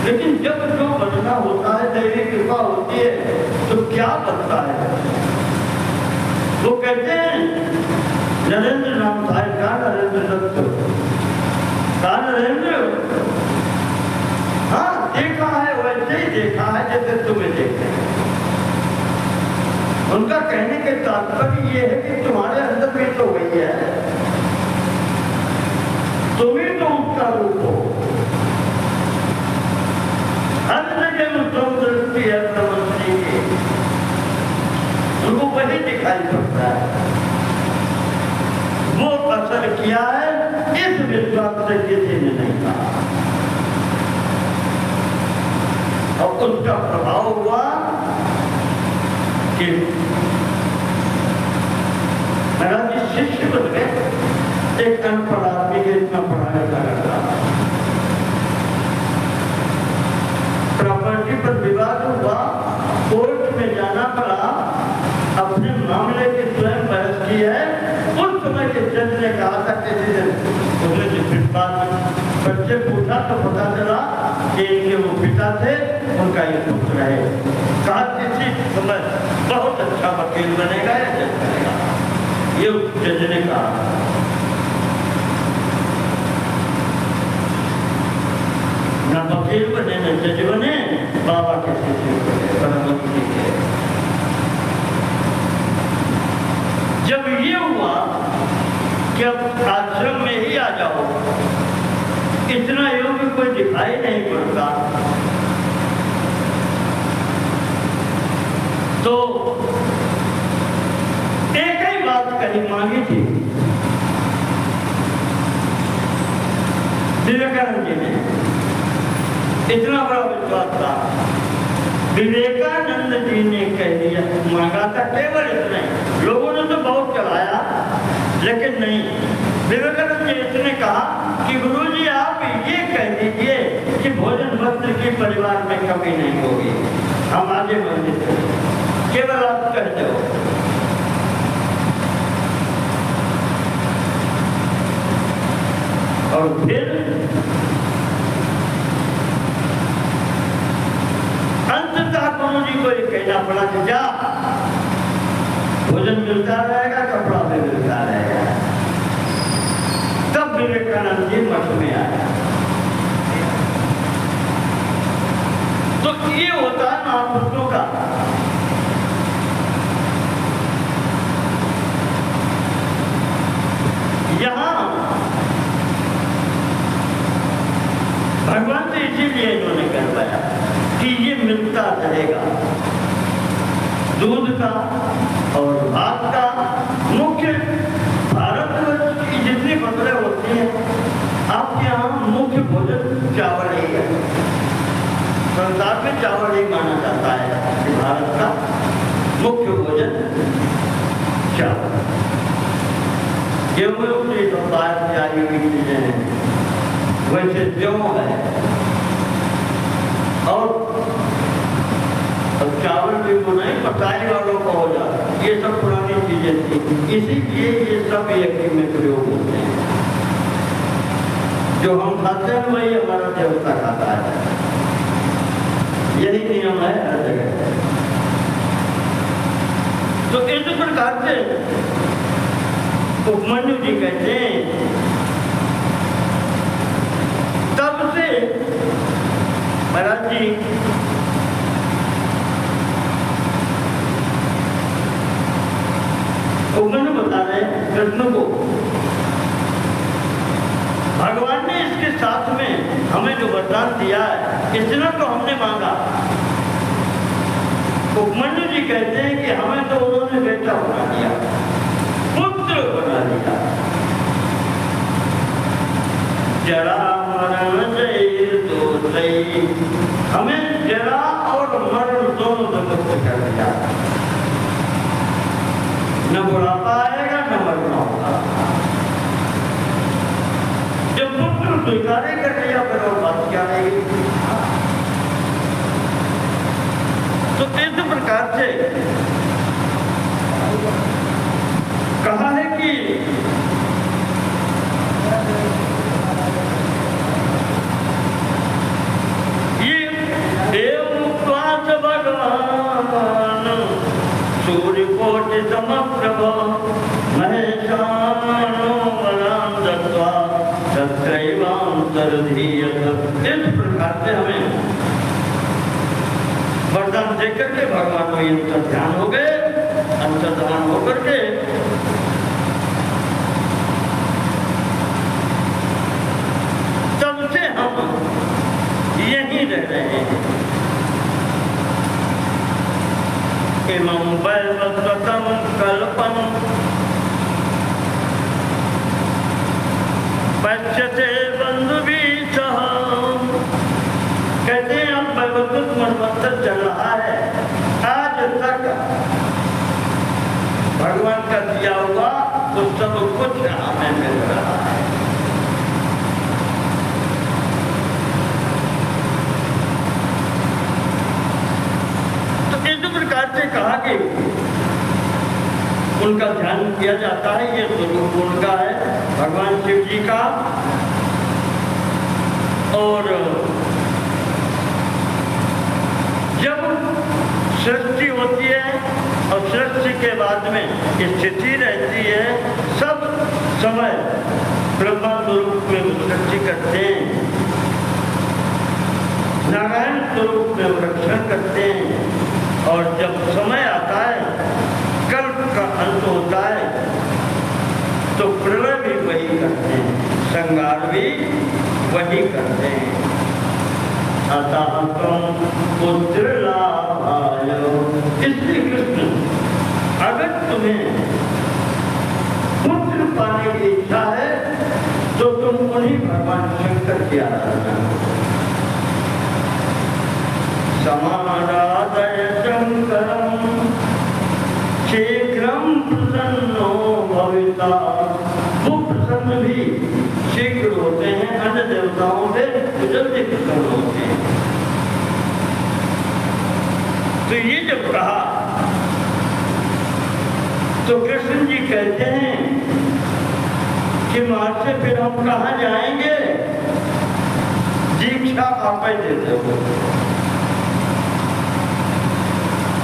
लेकिन जब जो बनना होता है, दैवी कृपा होती है, तो क्या बनता है। वो कहते हैं नरेंद्र नाम था का, नरेंद्र दत्त का, नरेंद्र हाँ देखा है, वैसे ही देखा है जैसे तुम्हें देख रहे हैं। उनका कहने के तात्पर्य ये है कि तुम्हारे अंदर भी तो वही है, तुम ही तो उसका रूप हो। हर जगह उत्तम दृष्टि है प्रमंत्री की, उनको वही दिखाई पड़ता है। वो असर किया है, इस विश्वास से किसी ने नहीं कहा, और उसका प्रभाव हुआ कि महाराज जी शिष्य बन गए। एक अनपढ़ आदमी के इतना पढ़ा लिखा करता, प्रॉपर्टी पर विवाद हुआ, कोर्ट में जाना पड़ा, अपने मामले की स्वयं बहस की है। उस समय के जज ने कहा था किसी दिन, उसने जिस बात बच्चे पूछा तो पता चला कि इनके वो पिता थे, उनका ये पुत्र है। कहा किसी समय बहुत अच्छा वकील बनेगा या जज बनेगा, ये उस जज ने कहा। न वकील बने न जज बने, बाबा के शिष्य बने, परमहंस के। जब ये हुआ कि अब आश्रम में ही आ जाओ, इतना योग्य कोई दिखाई नहीं पड़ता, तो एक ही बात कही मांगी थी विवेकानंद जी ने। इतना बड़ा विश्वास था, विवेकानंद जी ने कह दिया, मांगा था केवल इतना ही। लोगों ने तो बहुत चढ़ाया, लेकिन नहीं, विवेकानंद जी इसने कहा कि गुरुजी आप ये कह दीजिए कि भोजन वस्त्र की परिवार में कमी नहीं होगी, हम आगे बढ़ जाएंगे, केवल आप कह दो। और फिर अंततः गुरु जी को ये कहना पड़ा कि जा, भोजन मिलता रहेगा, कपड़ा भी मिलता रहेगा। तब विवेकानंद जी मठ में आए। तो ये होता है महापुरुषों का। यहां भगवान से इसीलिए इन्होंने करवाया कि ये मिलता रहेगा, दूध का और भात का। मुख्य भारत की जितनी फसलें होती हैं, आपके यहाँ मुख्य भोजन चावल ही है। संसार में चावल ही माना जाता है कि भारत का मुख्य भोजन चावल। गेहूं की तो बाहर से आई हुई चीजें हैं, वैसे जो है, और चावल भी वो नहीं पकाने वालों को हो जाता, ये सब पुरानी चीजें थी, इसीलिए ये सब एक ही में प्रयोग होते हैं। जो हम खाते हैं वही हमारा देवता खाता है। यही नियम है हर जगह। तो इस प्रकार से उपमन्यु जी कहते हैं तब से महाराज जी उपमन्यु बता रहे कृष्ण को भगवान ने इसके साथ में हमें जो वरदान दिया है इतना तो हमने मांगा। उपमन्यु जी कहते हैं कि हमें तो उन्होंने बेटा बना दिया, पुत्र बना दिया। जरा मरण दो सही, हमें जरा और मरण दोनों से मुक्त कर दिया। न बुढ़ापा आएगा न मरना होगा। जब पुत्र स्वीकार कर लिया फिर और बात क्या रहेगी। तो इस प्रकार से कहा है कि ये देवमुक्ताच भगवान सूर्य कोटि समप्रभ महेशानो वरां दत्वा तत्रैवांतर्धीयत। इस प्रकार से हमें वरदान देकर के भगवान को अंतर्ध्यान हो गए। अंतर्ध्यान होकर के तब से हम यहीं रह रहे हैं। इमं वैवस्वतं कल्पं पश्यते बन्धुभिः। कहते हैं हम वैवस्वत मनवंतर चल रहा है, आज तक भगवान का दिया हुआ तो सब कुछ हमें मिल रहा है। इस प्रकार से कहा कि उनका ध्यान किया जाता है। ये स्वरूप उनका है, भगवान शिव जी का। और जब सृष्टि होती है और सृष्टि के बाद में स्थिति रहती है, सब समय ब्रह्मा स्वरूप में सृष्टि करते हैं, नारायण स्वरूप में रक्षण करते हैं। और जब समय आता है, कल्प का अंत होता है, तो प्रलय भी वही करते हैं, संहार भी वही करते हैं। अतः तुम पुत्र लाभायो, इसलिए कृष्ण अगर तुम्हें पुत्र पाने की इच्छा है तो तुम उन्हीं भगवान शंकर की आराधना करो। समाराधय शंकरं शीघ्रं प्रसन्नो भविता। वो प्रसन्न भी शीघ्र होते हैं, अन्य देवताओं से जल्दी प्रसन्न होते हैं। तो ये जब कहा तो कृष्ण जी कहते हैं कि मां से फिर हम कहाँ जाएंगे, दीक्षा आप ही देते हो।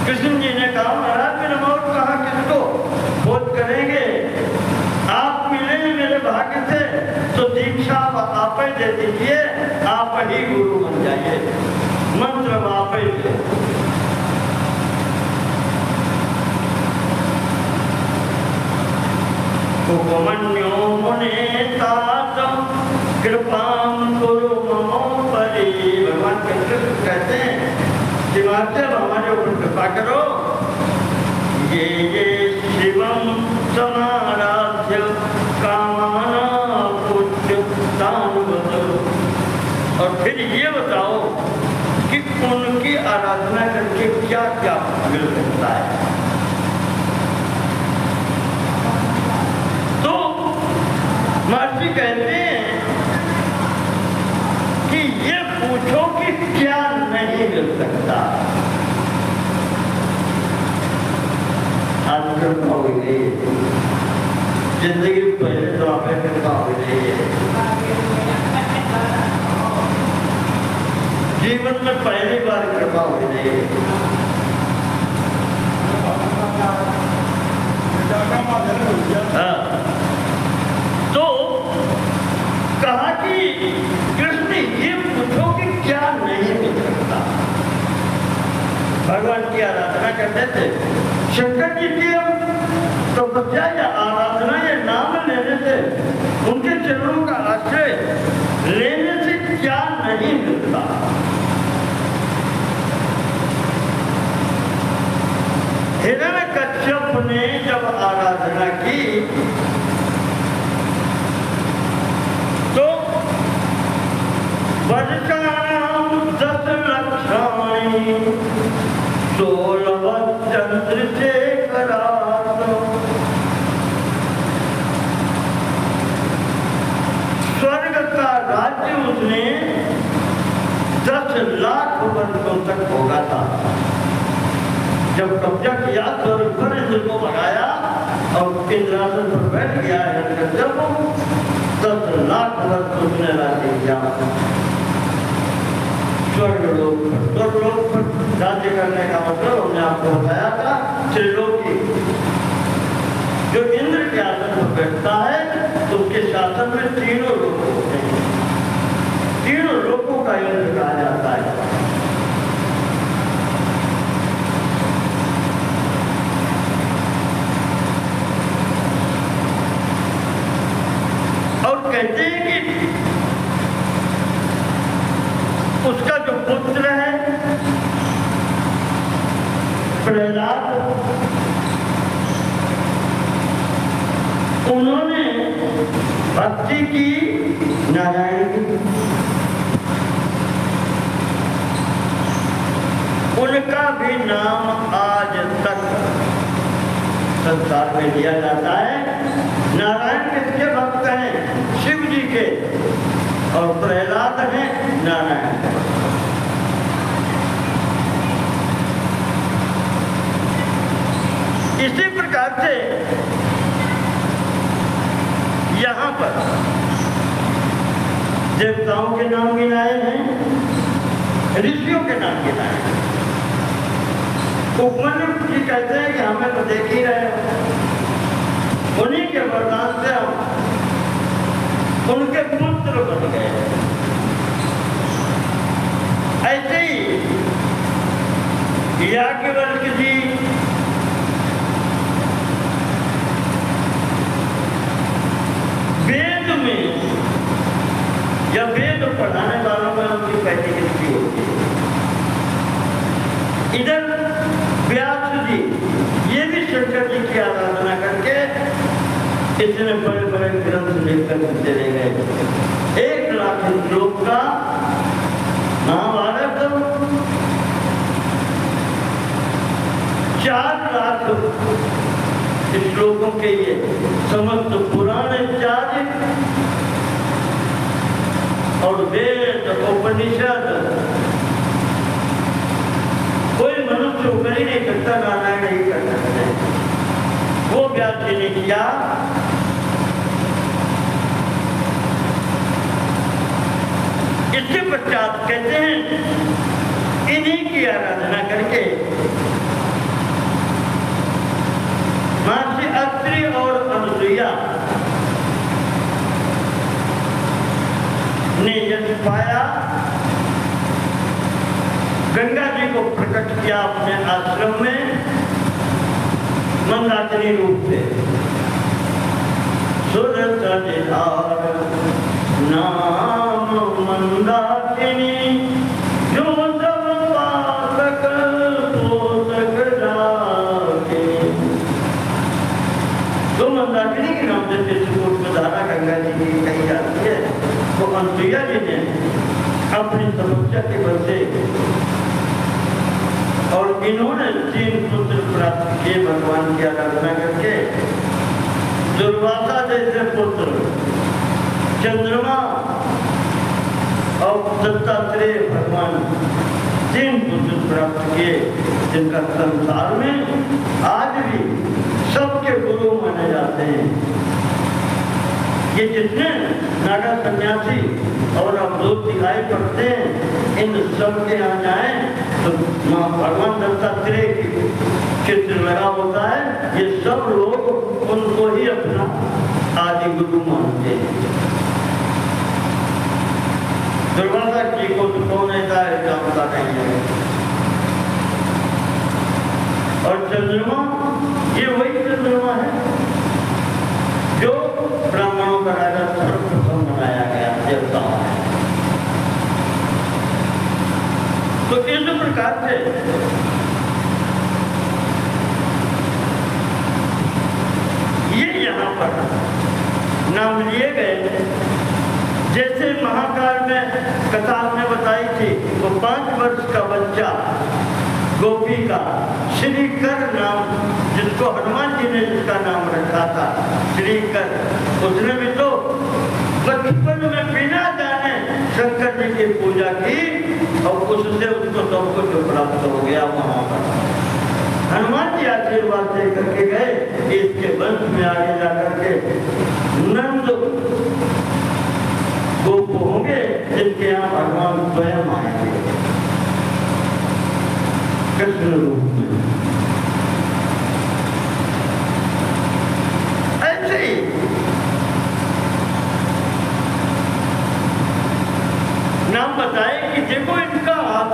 कृष्ण जी ने कहा महाराज फिर हम और कहाँ किसको बोध करेंगे, आप मिले मेरे भाग्य से तो दीक्षा आप ही दे दीजिए, आप ही गुरु बन जाइए, मंत्र आप ही दे। उपमन्यो मुने तात कृपां कुरु मम परि। भगवान कृष्ण कहते हैं कि मास्टर हमारे ऊपर कृपा करो। ये शिवम समाराध्य कामना पुत्र दान बदलो। और फिर ये बताओ कि उनकी आराधना करके क्या क्या मिल सकता है। तो महर्षि कहते हैं कि ये पूछो कि क्या नहीं मिल सकता। आज कृपा हो गई जिंदगी पहले तो आपने कृपा हो गई है। पहली बार कृपा हो रही है। हाँ। तो कहा कि कृष्ण ये पूछो कि क्या नहीं मिल सकता। भगवान की आराधना करते थे। शंकर जी की तपस्या या आराधना या नाम लेने से, उनके चरणों का आश्रय लेने से क्या नहीं मिलता। हिरण्यकश्यप ने जब आराधना की तो वर्षाणाम 10 लक्षाणि 16 चंद्रशेखरात्। स्वर्ग का राज्य उसने 10 लाख वर्षों तक भोगा था। जब कब्जा किया स्वर्ग पर, इंद्र को भगाया और इंद्रासन पर बैठ गया है। जब 10 लाख वर्ष उसने राज्य किया स्वर्गलोक पर। राज्य करने का मतलब हमने आपको बताया था, त्रिलोकी। जो इंद्र के आसन पर बैठता है तो उसके शासन में तीनों लोग होते हैं। तीनों लोगों का इंद्र कहा जाता है। और कहते हैं कि उसका जो पुत्र है प्रहलाद, उन्होंने भक्ति की नारायण की। उनका भी नाम आज तक संसार में लिया जाता है। नारायण किसके भक्त हैं? शिव जी के। और प्रहलाद हैं नारायण। इसी प्रकार से यहाँ पर देवताओं के नाम गिनाए हैं, ऋषियों के नाम गिनाए हैं। उपमन्यु जी कहते हैं कि हमें तो देख ही रहे हो, उन्हीं के वरदान से हम उनके पुत्र बन गए। ऐसे ही याज्ञवल्क्य जी, वेद में या वेद पढ़ाने वालों में उनकी पहली गिनती होती है। इधर व्यास जी, ये भी शंकर जी की आराधना करके इतने बड़े बड़े ग्रंथ लिखकर चले गए। 1 लाख श्लोक का महाभारत, 4 लाख श्लोकों के ये समस्त पुराण इत्यादि और वेद उपनिषद। कोई मनुष्य ऊपर ही नहीं सकता, नारायण ही कर सकते हैं। वो व्यास जी ने किया। इसके पश्चात कहते हैं इन्हीं की आराधना करके महर्षि अत्रि और अनुसुईया ने यश पाया। गंगा जी को प्रकट किया अपने आश्रम में मंदाकिनी रूप से। सुरसनिधार नाम मंदाकिनी, जो सब पातक पोषक राखे। तो मंदाकिनी के नाम से चित्रकूट में धारा गंगा जी की कही जाती है। तो अनुसुईया जी ने अपनी तपस्या के बल से और इन्होंने 3 पुत्र प्राप्त किए भगवान की आराधना करके। दुर्वासा जैसे पुत्र, चंद्रमा और दत्तात्रेय भगवान, 3 पुत्र प्राप्त किए, जिनका संसार में आज भी सबके गुरु माने जाते हैं। ये जितने नागा सन्यासी और अवधूत दिखाई पड़ते हैं, इन सब के यहाँ जाए तो भगवान दत्तात्रेय की चित्र लगा होता है। ये सब लोग उनको ही अपना आदि गुरु मानते हैं। दुर्वासा जी को तो कौन ऐसा है जानता नहीं है। और चंद्रमा, ये वही चंद्रमा है जो ब्राह्मणों का राजा सर्वप्रथम बनाया गया देवता है। तो इस प्रकार से ये यहाँ पर नाम लिए गए। जैसे महाकाल में कथा ने बताई थी, वो 5 वर्ष का बच्चा गोपी का श्रीकर नाम, जिसको हनुमान जी ने जिसका नाम रखा था श्रीकर, उसने भी तो बचपन में बिना जाने शंकर जी की पूजा की और उससे उसको सब कुछ प्राप्त हो गया। वहां पर हनुमान जी आशीर्वाद दे करके गए, इसके वंश में आगे जाकर के नंद गोप होंगे, जिनके यहाँ भगवान स्वयं आएंगे कृष्ण रूप में। ऐसे ही नाम बताए कि देखो इनका हाथ,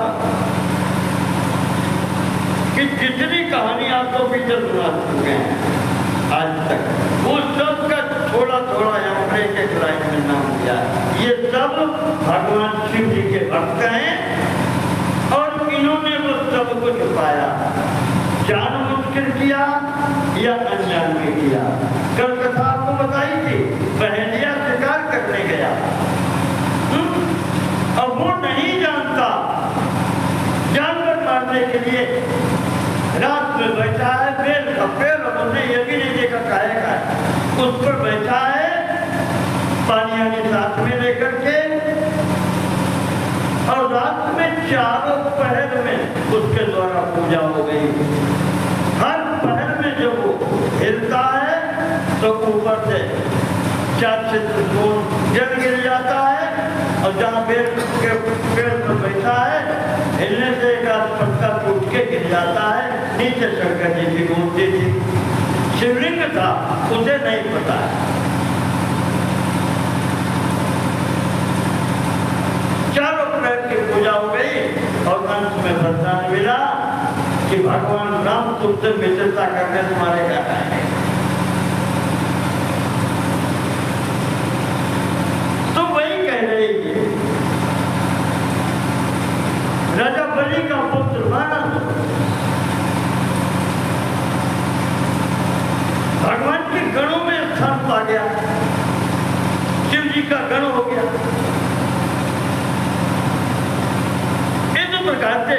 कि जितनी कहानी आपको पीछे सुना चुके हैं आज तक, वो सब का थोड़ा थोड़ा यहाँ पर एक लाइन में नाम दिया। ये सब भगवान शिव जी के भक्त हैं और इन्होंने वो सब कुछ पाया, जानबूझकर किया या अनजान में किया। कल कथा आपको बताई थी, पहेलिया शिकार करने गया और वो नहीं जानता, जानवर मारने के लिए रात में बैठा है, बेल का पेड़, हमने ये भी नहीं देखा खाएगा, उस पर बैठा है, पानी आने साथ में लेकर के, और रात में चारों पहर में उसके द्वारा पूजा हो गई। हर पहर में जब वो हिलता है तो ऊपर से 4 छिद्र खून जल गिर जाता है, और जहाँ पेड़ के पेड़ पर बैठा है, हिलने से एक आध पत्ता टूट के गिर जाता है। नीचे शंकर जी की मूर्ति थी, शिवलिंग था, उसे नहीं पता है। चारों प्रकार की पूजा हो गई और अंत में वरदान मिला कि भगवान राम तुमसे मित्रता करके तुम्हारे घर आएंगे। तो वही कह रही है, राजा बलि का पुत्र मानस भगवान के गणों में स्थान पा गया, शिव जी का गण हो गया। इस प्रकार से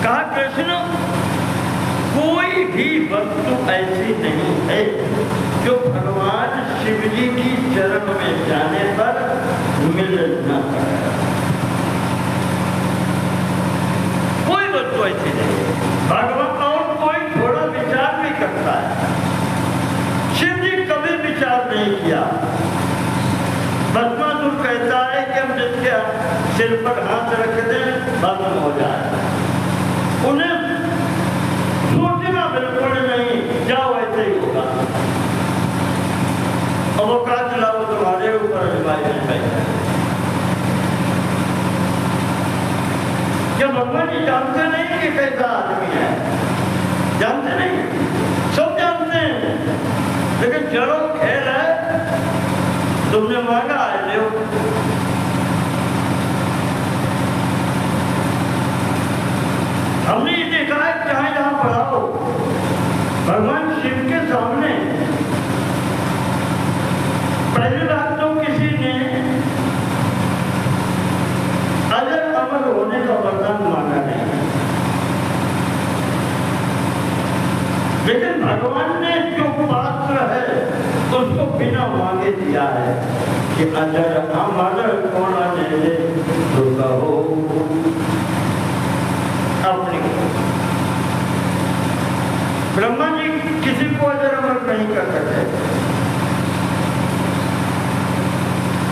कहा कृष्ण, कोई भी वस्तु ऐसी नहीं है जो भगवान शिव जी की चरण में जाने पर मिल न पाए। कोई वस्तु ऐसी नहीं, भगवान और कोई थोड़ा विचार भी करता है, शिव जी कभी विचार नहीं किया। भस्मासुर कहता है कि हम जिसके सिर पर हाथ रख दें भस्म हो जाए, उन्हें सोचना बिल्कुल नहीं, जाओ ऐसे ही होगा। अब वो काज लाओ तुम्हारे ऊपर क्या भगवान जी जानते नहीं कि कैसा आदमी है? जानते नहीं, सब जानते हैं, लेकिन चलो खेल है, तुमने मांगा है ले। हमने ये देखा है, चाहे जहां पढ़ाओ, भगवान शिव के सामने पहली बात तो किसी ने अजर अमर होने का वरदान मांगा नहीं, लेकिन भगवान ने जो पात्र है उसको बिना मांगे दिया है कि अजर अमर कौन ले तो कहो अपनी। ब्रह्मा जी किसी को अजर अमर नहीं कर सकते।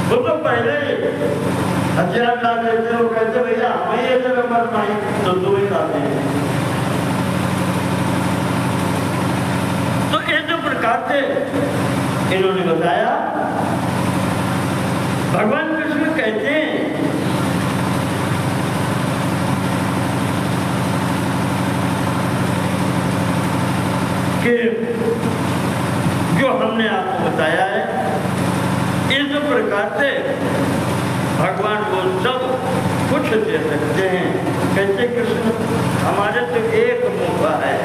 वो तो पहले हथियार डाल देते, वो कहते भैया हमें अजर अमर नहीं तो तुम्हें डालते हैं। तो इस प्रकार से इन्होंने बताया। भगवान कृष्ण कहते हैं कि जो हमने आपको बताया है इस प्रकार से भगवान को सब कुछ दे सकते हैं। कहते कृष्ण हमारे तो एक मुख है,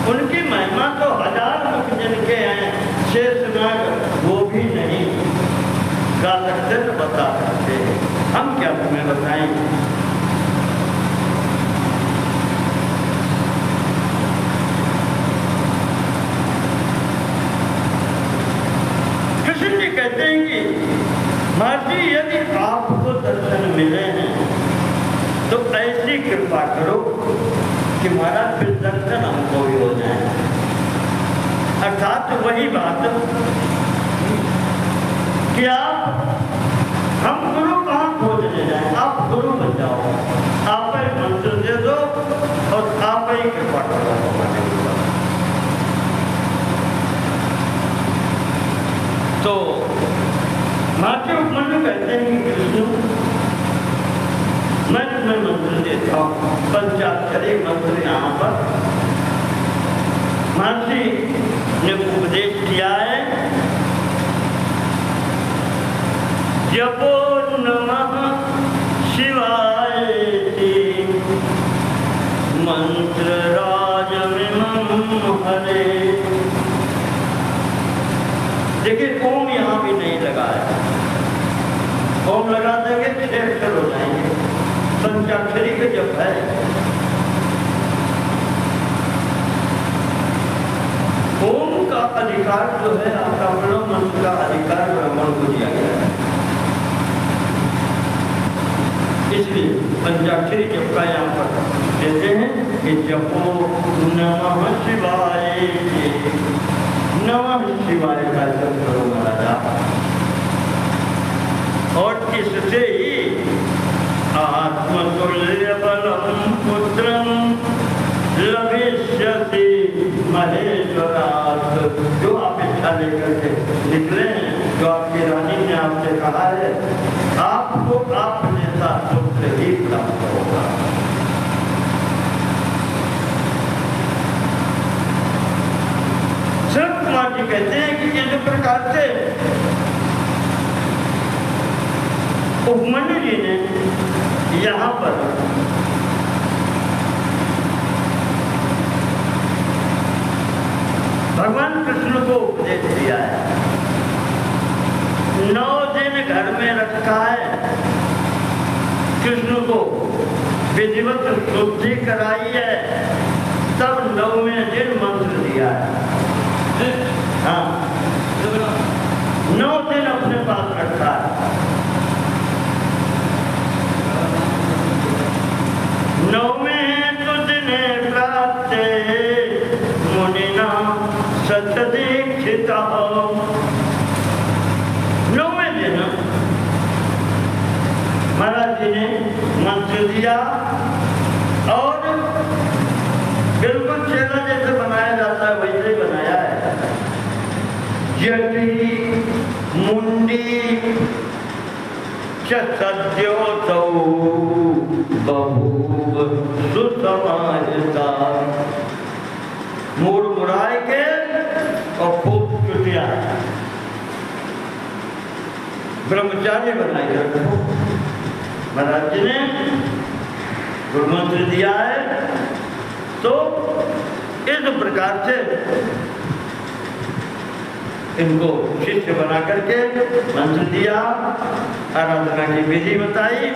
उनकी महिमा तो हजार मुख जिनके हैं, शेषनाग वो भी नहीं गा सकते न बता सकते। हम क्या तुम्हें बताएं। कृष्ण जी कहते हैं कि महर्षि यदि आपको दर्शन मिले हैं तो ऐसी कृपा करो कि महाराज फिर दर्शन हमको भी हो जाए। अर्थात वही बात कि आप हम गुरु कहाँ खोजने जाए, आप गुरु बन जाओ, आप ही मंत्र दे दो और आप ही कृपा करो। तो माते उपमन्यु कहते हैं कि कृष्ण मैं तुम्हें मंत्र देता हूँ, पंचाक्षरी मंत्र। यहाँ पर महर्षि ने उपदेश किया है, जपो नमः शिवाय मंत्र राजमिमं हरे। देखिए ओम यहाँ भी नहीं लगा है, ओम लगा देंगे 6 अक्षर हो जाएंगे, पंचाक्षरी के जप है। ओम का अधिकार जो है आपका प्रणव मंत्र का अधिकार ब्राह्मण को दिया गया है, इसलिए पंचाक्षरी जप का यहाँ पर देते हैं कि जपो नमः शिवाय, नमः शिवाय का जप करो महाराजा। और इससे ही आत्मतुल्य बलम पुत्रम लभिष्यति महेश्वरात्। जो आप इच्छा लेकर के निकले, जो आपकी रानी ने आपसे कहा है, आपको आप जैसा पुत्र ही प्राप्त होगा। शरद कुमार जी कहते हैं कि इस प्रकार से उपमन्यु जी ने यहाँ पर भगवान कृष्ण को उपदेश दिया है। 9 दिन घर में रखा है, कृष्ण को विधिवत शुद्धि कराई है, तब 9वें दिन मंत्र दिया है। हाँ, 9 दिन अपने पास रखा है। 9वें दिन प्राप्त मुनिना सच दीक्षिता। 9वें दिन महाराज जी ने मंत्र दिया और बिल्कुल चेला जैसे बनाया जाता है वैसे ही बनाया है। जटी मुंडी सद्योतौ बभूव सुसमाहिता। मुड़ मुड़ाए के और खूब चुटिया ब्रह्मचारी बनाई रखो। महाराज जी ने गुरु मंत्र दिया है, तो इस प्रकार से इनको शिष्य बना करके मंत्र दिया, आराधना की विधि बताई।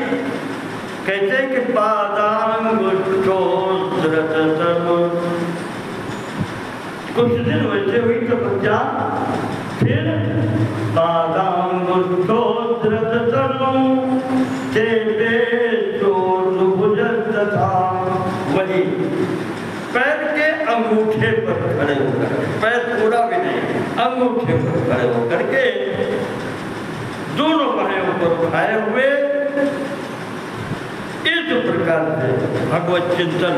कहते कि पादांगुष्ठो कुछ दिन वैसे हुई तो बच्चा, फिर पादांगुष्ठो वही पैर के अंगूठे पर खड़े होकर, पैर थोड़ा भी नहीं, अंगूठे पर खड़े होकर के दोनों बाहें ऊपर उठाए हुए इस प्रकार से भगवत चिंतन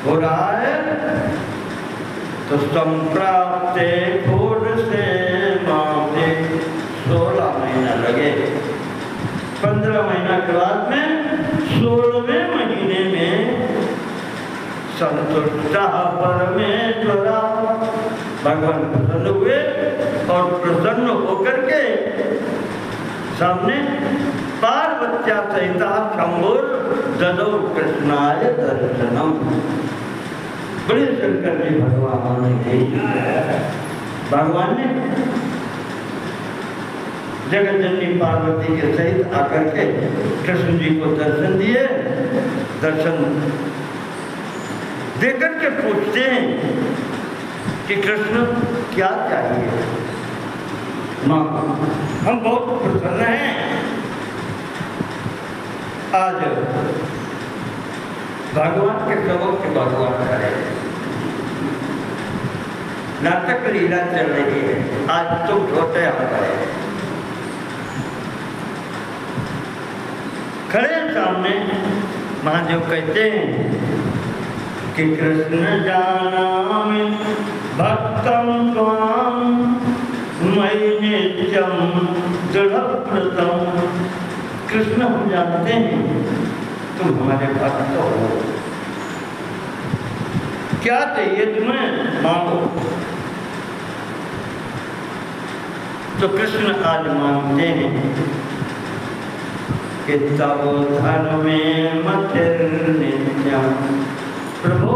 हो रहा है। तो संप्राप्ते घोर से माथे 16 महीना लगे। 15 महीना के बाद में 16वें महीने में संतुष्टा परमेश्वरा भगवान प्रसन्न हुए और प्रसन्न होकर के सामने पार्वत्या सहिता शंभुर ददौ कृष्णाय दर्शनम। बड़े शंकर जी भगवान ने भगवान ने जगत जननी पार्वती के सहित आकर के कृष्ण जी को दर्शन दिए। दर्शन देकर के पूछते हैं कि कृष्ण क्या चाहिए? माँ हम बहुत प्रसन्न हैं, आज भगवान के सबक के भगवान करे, नाटक लीला चल रही है, आज तुम छोटे आ गए। खड़े सामने महादेव कहते हैं कि कृष्ण जानामि भक्तम त्वाम मयि नित्यम दृढ़व्रतम। कृष्ण हम जानते हैं तुम हमारे भक्त हो, क्या चाहिए तुम्हें मांगो। तो कृष्ण आज मांगते हैं कि तव धर्मे मतिर नित्यम। प्रभु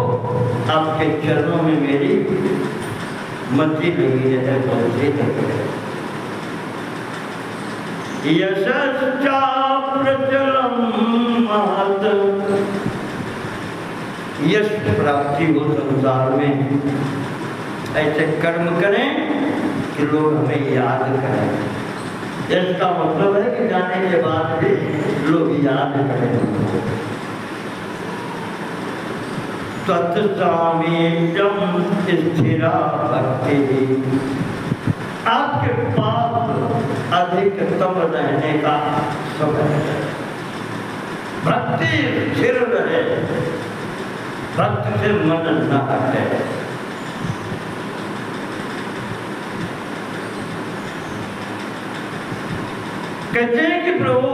आपके चरणों में मेरी मति लगी है, बहुत यशश्चा प्रचलम महत। यश प्राप्ति हो संसार में, ऐसे कर्म करें कि लोग हमें याद करें। इसका मतलब है कि जाने के बाद भी लोग याद करें। तत्सामीप्यम स्थिरा भक्ति। आपके पास अधिकतम रहने का समय है। भक्ति स्थिर रहे, भक्त से मन न हटे। कहते हैं कि प्रभु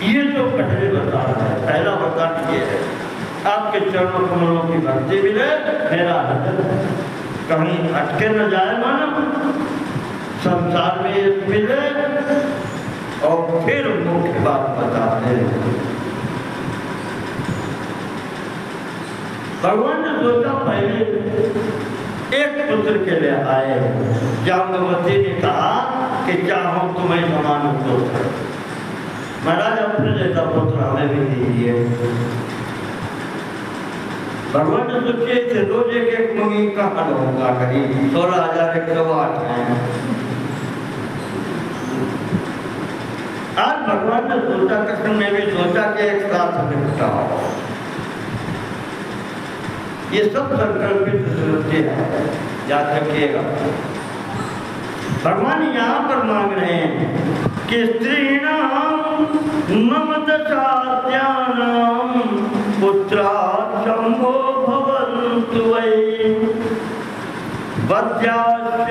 ये जो पहले बता रहा है, पहला वरदान ये है आपके चरणों कमलों की भक्ति मिले, मेरा कहीं अटके न जाए मन, संसार में ये मिले। और फिर मुख्य बात बताते हैं, भगवान ने सोचा पहले एक पुत्र के लिए आए। जाम्बवती ने कहा कि चाहो तुम्हें समान पुत्र, महाराज अपने जैसा पुत्र हमें भी दीजिए। भगवान ने सोचे थे रोज एक एक मुंगी कहाँ लूंगा, करीब 16,108 हैं। आज भगवान ने सोचा, कृष्ण ने भी सोचा कि एक साथ निपटाओ। ये सब संकल्पित सृष्टि है, याद रखिएगा। भगवान यहाँ पर मांग रहे हैं कि स्त्रीणाम मम दशात्यानाम पुत्रा शंभो भवन्तु वै वज्राश्च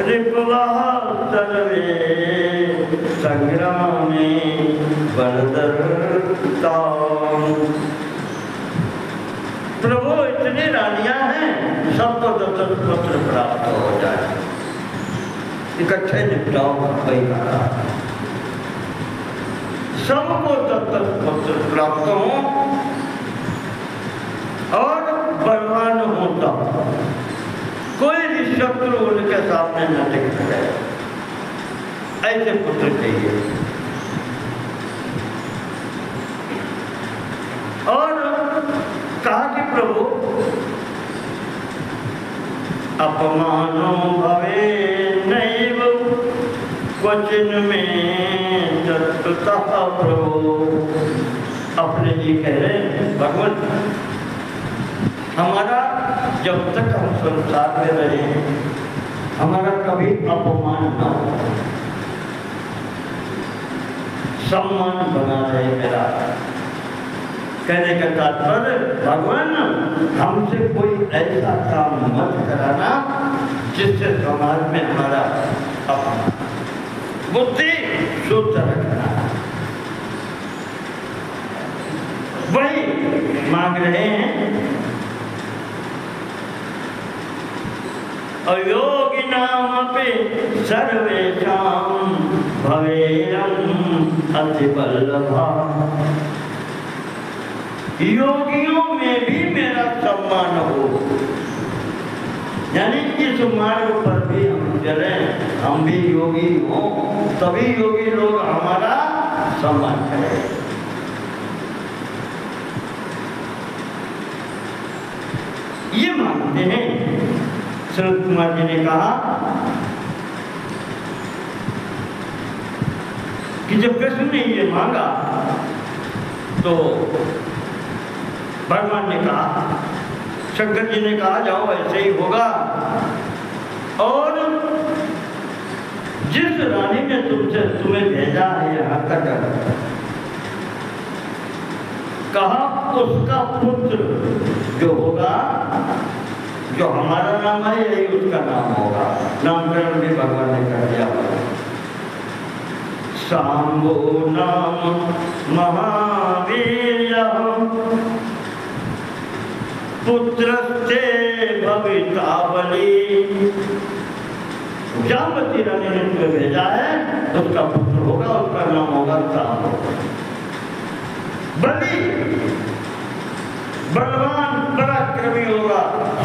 ऋक्वः सर्वे संग्रामे वरदर्ताम्। प्रभु इतनी रानियां हैं, सबको 10 पुत्र प्राप्त हो जाए, इकट्ठे निपटाओ। भाई सबको 10 पुत्र प्राप्त हो और बलवान होता, कोई भी शत्रु उनके सामने न टिक सके, ऐसे पुत्र चाहिए। और कहा कि प्रभु अपमानो भवे नैव क्वचिन में चतुतः। प्रभु अपने जी कह रहे भगवत हमारा जब तक हम संसार में रहे हमारा कभी अपमान न हो, सम्मान बना रहे मेरा। कहने का तात्पर्य भगवान हमसे कोई ऐसा काम मत कराना जिससे समाज में हमारा अपमान। बुद्धि शुद्ध रखना, वही मांग रहे हैं। अयोगिनामपि सर्वेषां भवेयम् अतिवल्लभा। योगियों में भी मेरा सम्मान हो, यानी इस मार्ग पर भी हम चलें, हम भी योगी हों, तभी योगी लोग हमारा सम्मान करें। ये मानते हैं। शरद कुमार जी ने कहा कि जब कृष्ण ने ये मांगा तो भगवान ने कहा, शंकर जी ने कहा जाओ ऐसे ही होगा। और जिस रानी ने तुम्हें भेजा है यहाँ तक, कहा उसका पुत्र जो होगा, जो हमारा नाम है यही उसका नाम होगा। नामकरण भी भगवान ने कर दिया। शांभो नाम महावीर पुत्रस्ते भविता बलि। जामवती रानी ने तुम्हें भेजा है, उसका पुत्र होगा, उसका नाम होगा शांभो। बलि बलवान पराक्रमी होगा,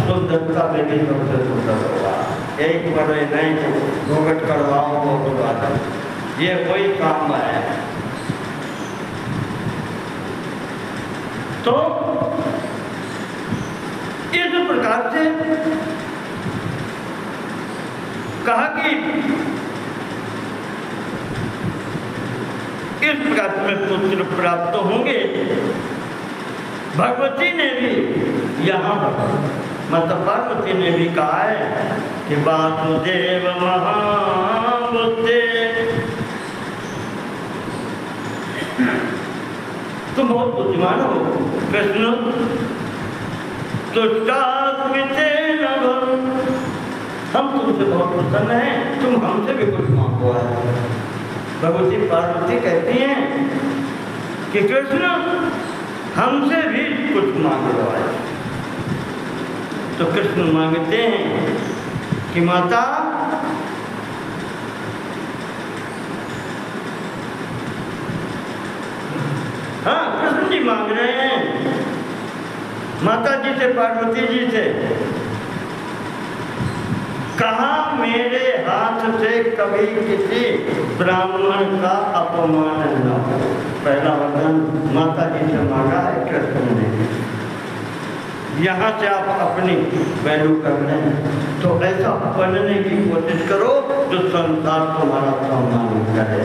सुंदरता में भी सबसे सुंदर होगा। एक बार नहीं तो घूंघट करवाओ वो बात, ये कोई काम है। तो इस प्रकार से कहा कि इस प्रकार से पुत्र प्राप्त होंगे। भगवती ने भी यहाँ माता पार्वती ने भी कहा है कि वासुदेव महाबुद्धे, तुम बहुत बुद्धिमान हो कृष्ण, हम तुमसे बहुत प्रसन्न हैं, तुम हमसे भी कुछ मांगो। भगवती पार्वती कहती हैं कि कृष्ण हमसे भी कुछ मांग लो। तो कृष्ण मांगते हैं कि माता हाँ, कृष्ण जी मांग रहे हैं माता जी से, पार्वती जी से, कहा मेरे हाथ से कभी किसी ब्राह्मण का अपमान न हो। पहला वरदान माता जी से मांगा है कृष्ण ने। यहाँ से आप अपनी वैल्यू कर लें तो ऐसा बनने की कोशिश करो जो संसार तुम्हारा सम्मान करे।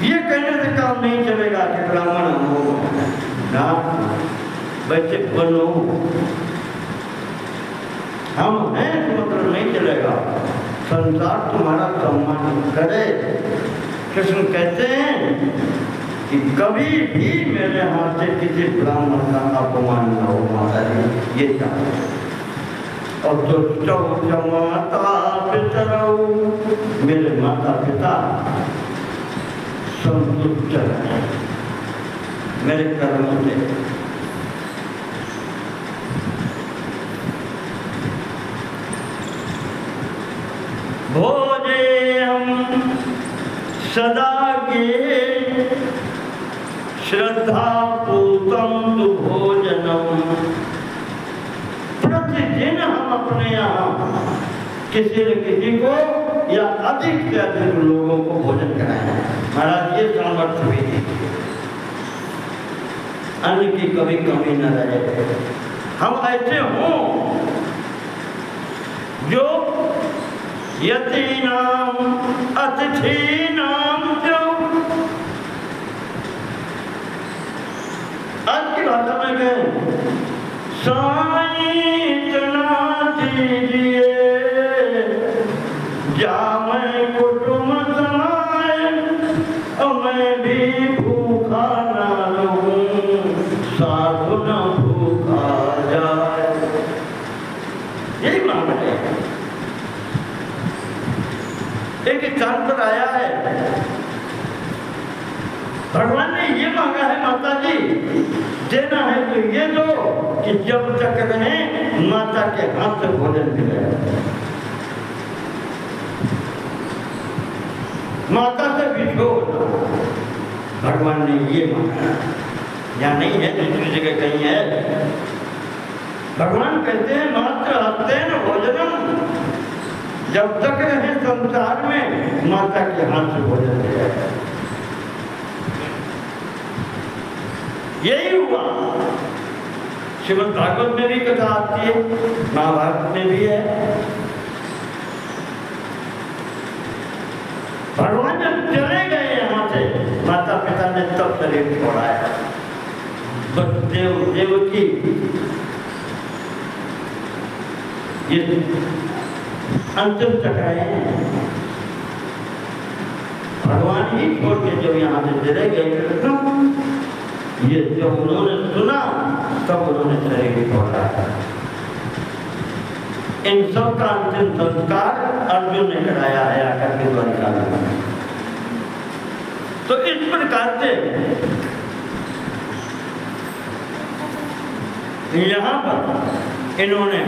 ये कहने से काम नहीं चलेगा कि ब्राह्मण हो ना, वैसे बनो, हम हैं मतलब नहीं चलेगा, संसार तुम्हारा सम्मान करे। कृष्ण कहते हैं कि कभी भी मेरे हाथ से किसी ब्राह्मण का अपमान न हो माता जी, ये चाहते। और तो माता पिता, मेरे माता पिता संतुष्ट है मेरे कर्म से। भोजे हम सदा गे श्रद्धा पूतम तु भोजनम। प्रतिदिन हम अपने यहाँ किसी न किसी को या अधिक से अधिक लोगों को भोजन कराएं। महाराज ये सामर्थ्य भी थी, अन्न की कभी कमी न रहे। हम ऐसे हों जो यतीनाम अतिथीनाम, जो आज की भाषा में कहें, साईं इतना दीजिए जामे कुटुम समाए, मैं भी भूखा ना रहूं, साधु न भूखा जाए। यही मांग रहे हैं। एक स्थान पर आया है, भगवान ने ये मांगा है, माता जी देना है तो ये दो कि जब तक रहे माता के हाथ से भोजन मिले। माता से बिछो, भगवान ने ये मांगा। या नहीं है, दूसरी जगह कहीं है। भगवान कहते हैं मात्र हस्तेन भोजनम, जब तक रहे संसार में माता के हाथ से भोजन मिले। यही हुआ। श्रीमद् भागवत में भी कथा आती है, महाभारत में भी है। भगवान जब चले गए यहाँ से, माता पिता ने तब शरीर छोड़ा है। वसुदेव देवकी ये अंतिम चक्राए हैं। भगवान ही छोड़ के जब यहाँ से चले गए, ये जब उन्होंने सुना तब उन्होंने शरीर छोड़ा। इन सब का अंतिम संस्कार अर्जुन ने कराया है आकर के द्वारिका में। तो इस प्रकार से यहाँ पर इन्होंने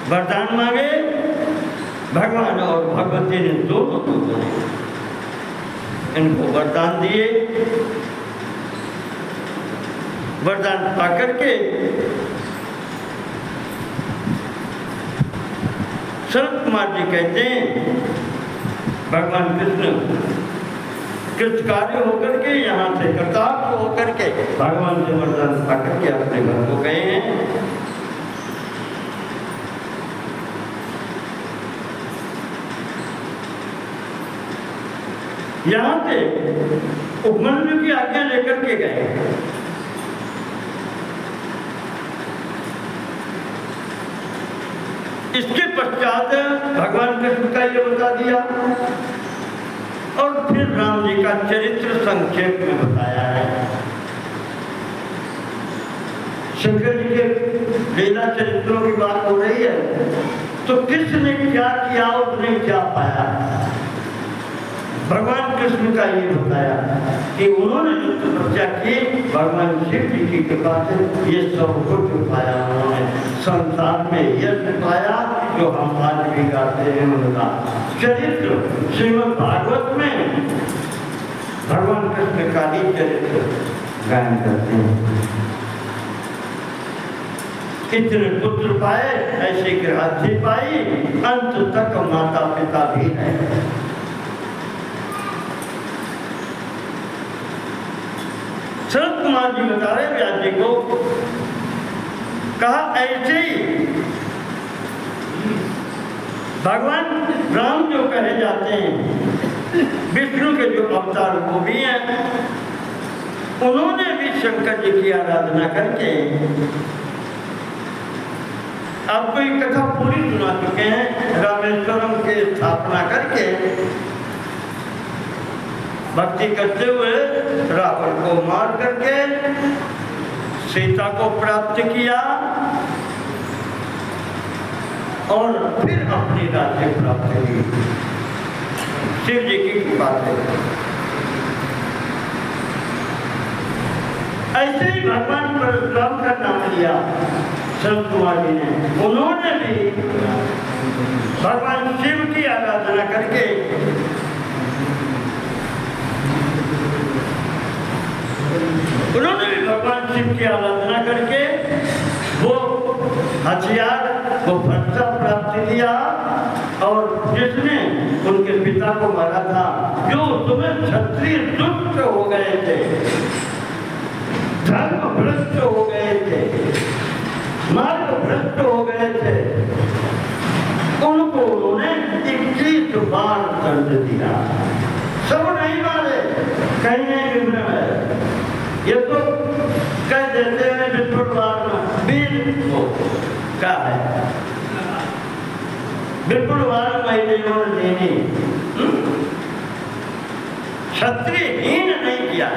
वरदान मांगे, भगवान और भगवती ने दोनों इनको वरदान दिए। वरदान पाकर के शरत कुमार जी कहते हैं, भगवान कृष्ण कृतकार्य होकर के यहाँ से कृतार्थ होकर के भगवान से वरदान पाकर के अपने घर को गए हैं। यहाँ से उपमन्यु की आज्ञा लेकर के गए। इसके पश्चात भगवान कृष्ण का ये बता दिया और फिर राम जी का चरित्र संक्षेप में बताया है। शंकर जी के लीला चरित्रों की बात हो रही है, तो किसने क्या किया, उसने क्या पाया। भगवान कृष्ण का ये बताया कि उन्होंने जो तपस्या की, भगवान शिव जी की कृपा से ये सब कुछ पाया। उन्होंने संसार में यश पाया जो हम आज भी गाते हैं। उनका चरित्र श्रीमद् भागवत में भगवान कृष्ण का ही चरित्र गायन करते हैं। इतने पुत्र पाए, ऐसी गृहस्थी पाई, अंत तक माता पिता भी है। शरत कुमार जी बता रहे व्यास जी को, कहा ऐसे ही भगवान राम जो कहे जाते हैं, विष्णु के जो अवतार वो भी हैं, उन्होंने भी शंकर जी की आराधना करके आपको एक कथा पूरी सुना चुके हैं। रामेश्वरम की स्थापना करके भक्ति करते हुए रावण को मार करके सीता को प्राप्त किया और फिर अपनी राज्य प्राप्त की शिव जी की कृपा से। ऐसे ही भगवान परशुराम का नाम लिया शरत कुमार जी ने। उन्होंने भी भगवान शिव की आराधना करके भगवान शिव की आराधना करके वो हथियार, वो फरसा प्राप्त किया और जिसने उनके पिता को मारा था, जो तुम्हें क्षत्रिय दुष्ट हो गए थे, धर्म भ्रष्ट हो गए थे, मार्ग भ्रष्ट हो गए थे, उनको उन्होंने 21 बार दंड दिया। सब नहीं मारे, कहीं नहीं विवरण है, ये तो कह देते हैं विपुलवार में बीज हो क्या है, विपुलवार महीने देनी क्षत्रियहीन नहीं किया।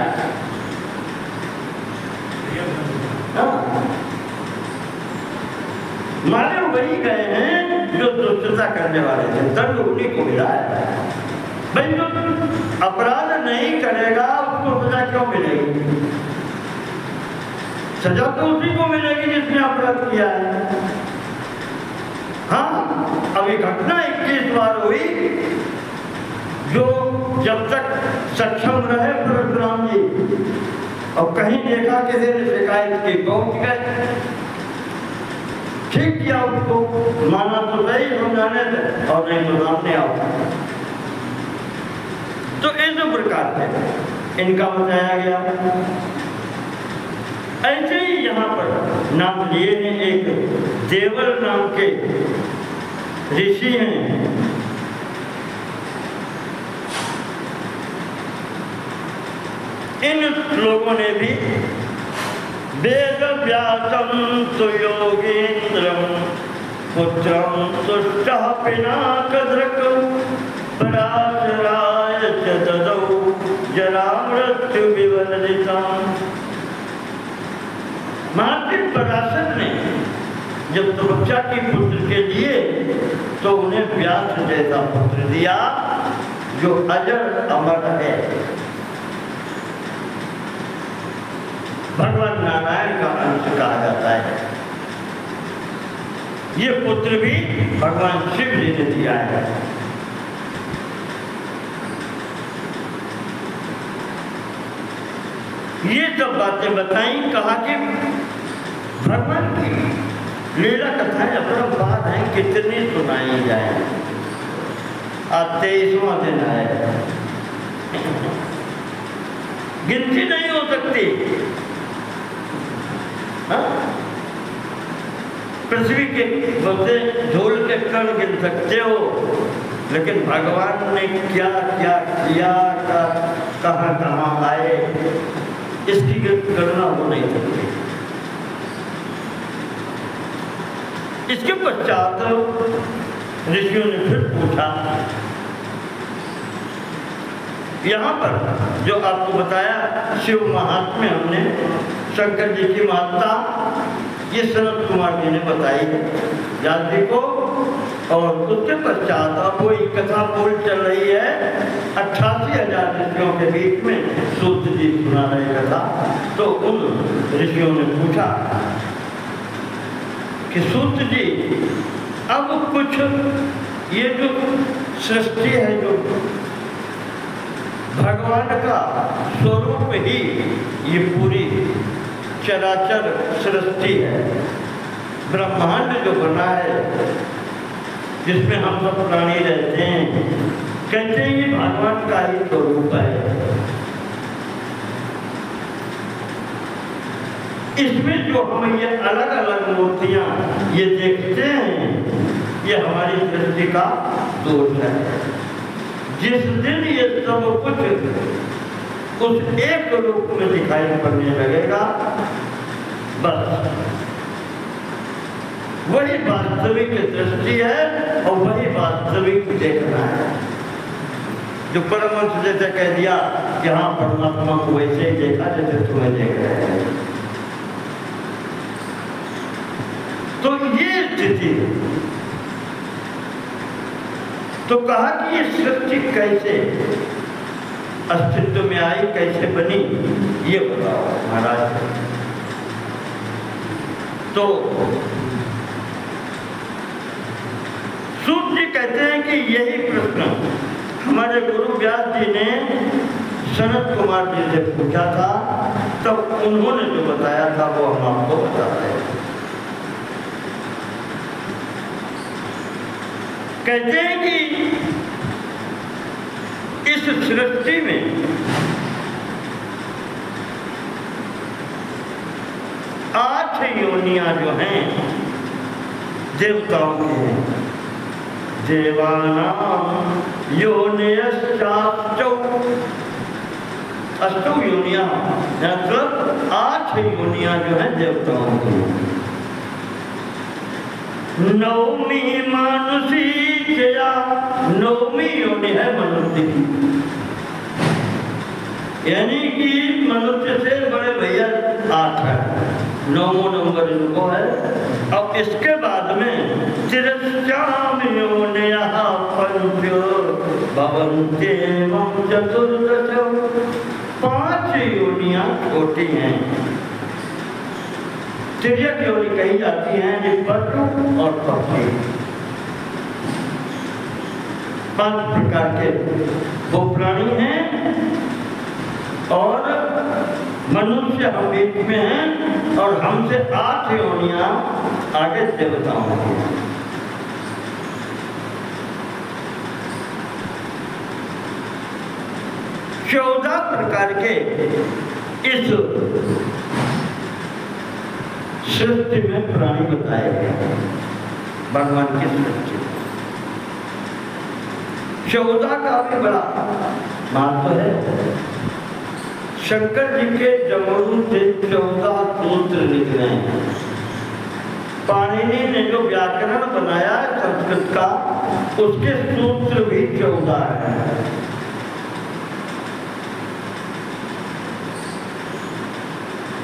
मारे वही गए हैं जो दुष्टता करने वाले थे, दंड उन्हीं को मिला है। भाई जो अपराध नहीं करेगा उसको सजा क्यों मिलेगी? सजा तो उसी को मिलेगी जिसने अपराध किया है। हाँ, अभी घटना 21 बार हुई जो जब तक सक्षम रहे परशुराम जी और कहीं देखा किसी ने शिकायत की, पहुंच गए, ठीक किया, उसको माना तो सही समझाने थे और नहीं तो सामने आओ। तो इस प्रकार से इनका बताया गया। ऐसे ही यहाँ पर नाम लिए हैं, एक देवल नाम के ऋषि हैं। इन लोगों ने भी वेद व्यासम तो योगेन्द्रम पुत्रम तुष्टः पिनाकदृक् पराशराय च ददौ जरा मृत्यु विवर्जितम्। महर्षि पराशर ने जब तपस्या की पुत्र के लिए तो उन्हें व्यास जैसा पुत्र दिया जो अजर अमर है। भगवान नारायण का अंश कहा जाता है। ये पुत्र भी भगवान शिव जी ने दिया है। ये सब बातें बताई, कहा कि भगवान की लीला कथाएं अपरंपार हैं, कितनी सुनाई जाए। आज 23वां दिन है, गिनती नहीं हो सकती। पृथ्वी के बोलते झोल के कण गिन सकते हो, लेकिन भगवान ने क्या क्या किया, कहाँ कहाँ आए, इसकी गणना हो नहीं सकती। इसके पश्चात ऋषियों ने फिर पूछा, यहाँ पर जो आपको बताया शिव महात्म्य हमने शंकर जी की महत्ता ये सनत कुमार जी ने बताई व्यास जी को। और उसके पश्चात अब वही कथा बोल चल रही है 88,000 ऋषियों के बीच में सूत जी सुना रहे कथा। तो उन ऋषियों ने पूछा कि सूत जी अब कुछ ये जो सृष्टि है, जो भगवान का स्वरूप ही ये पूरी चराचर सृष्टि है, ब्रह्मांड जो बना है जिसमें हम सब प्राणी रहते हैं, कहते हैं ये भगवान का ही स्वरूप है। इसमें जो हम ये अलग अलग मूर्तियां ये देखते हैं, ये हमारी सृष्टि का दोष है। जिस दिन ये सब कुछ उस एक रूप में दिखाई पड़ने लगेगा, बस वही वास्तविक दृष्टि है और वही वास्तविक देखना है। जो परमहंस जैसे कह दिया कि हाँ परमात्मा को वैसे ही देखा जैसे तुम्हें देख रहे हैं, तो ये स्थिति। तो कहा कि ये सृष्टि कैसे अस्तित्व में आई, कैसे बनी, ये बताओ महाराज। तो सूत जी कहते हैं कि यही प्रश्न हमारे गुरु व्यास जी ने सनत कुमार जी से पूछा था, तब उन्होंने जो बताया था वो हम आपको बताते हैं। कहते हैं कि इस सृष्टि में 8 योनियां जो हैं देवताओं की हैं। देवानां योनियश्चाष्टौ अष्टो योनियां, मतलब 8 योनियां जो है देवताओं की। नवमी मानुषी जया, नवमी योनि है मनुष्य की, यानी कि मनुष्य से बड़े भैया 8 है, 9वां नंबर इनको है। अब इसके बाद में तिरस्याम योनियः पंच भवन्ति एवं चतुर्दश, 5 योनियां छोटी हैं, तिर्यक योनि कही जाती हैं, जो पशु और पक्षी, 5 प्रकार के वो प्राणी हैं, और मनुष्य हम बीच में हैं, और हमसे 8 योनियां आगे देवताओं की। चौदह प्रकार के इस सृष्टि में प्राणी बताए गए, भगवान की सृष्टि 14 का भी बड़ा महत्व है। शंकर जी के जमरू से 14 सूत्र निकले हैं। पाणिनि ने जो व्याकरण बनाया संस्कृत का, उसके सूत्र भी 14 हैं।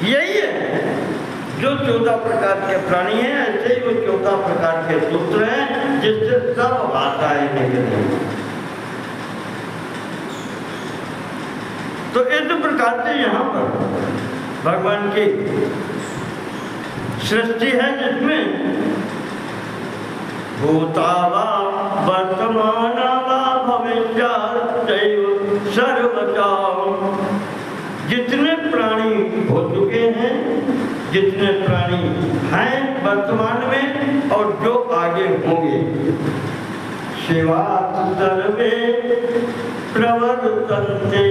यही है जो 14 प्रकार के प्राणी हैं, ऐसे ही वो 14 प्रकार के सूत्र हैं, जिससे सब भाषाएं निकले। तो इस प्रकार से यहाँ पर भगवान की सृष्टि है, जिसमें भूतावा वर्तमानावा भविष्यात् सर्वदा, जितने प्राणी हो चुके हैं, जितने प्राणी हैं वर्तमान में और जो आगे होंगे, शिवात् सर्वे प्रवर्तन्ते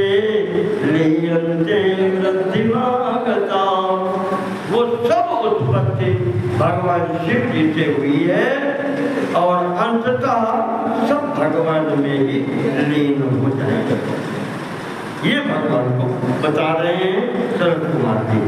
लीयन्ते वृद्धिमागता, वो सब उत्पत्ति भगवान शिव जी से हुई है, और अंततः सब भगवान में ही लीन हो जाएंगे। ये भगवान को बता रहे हैं शरद कुमार जी।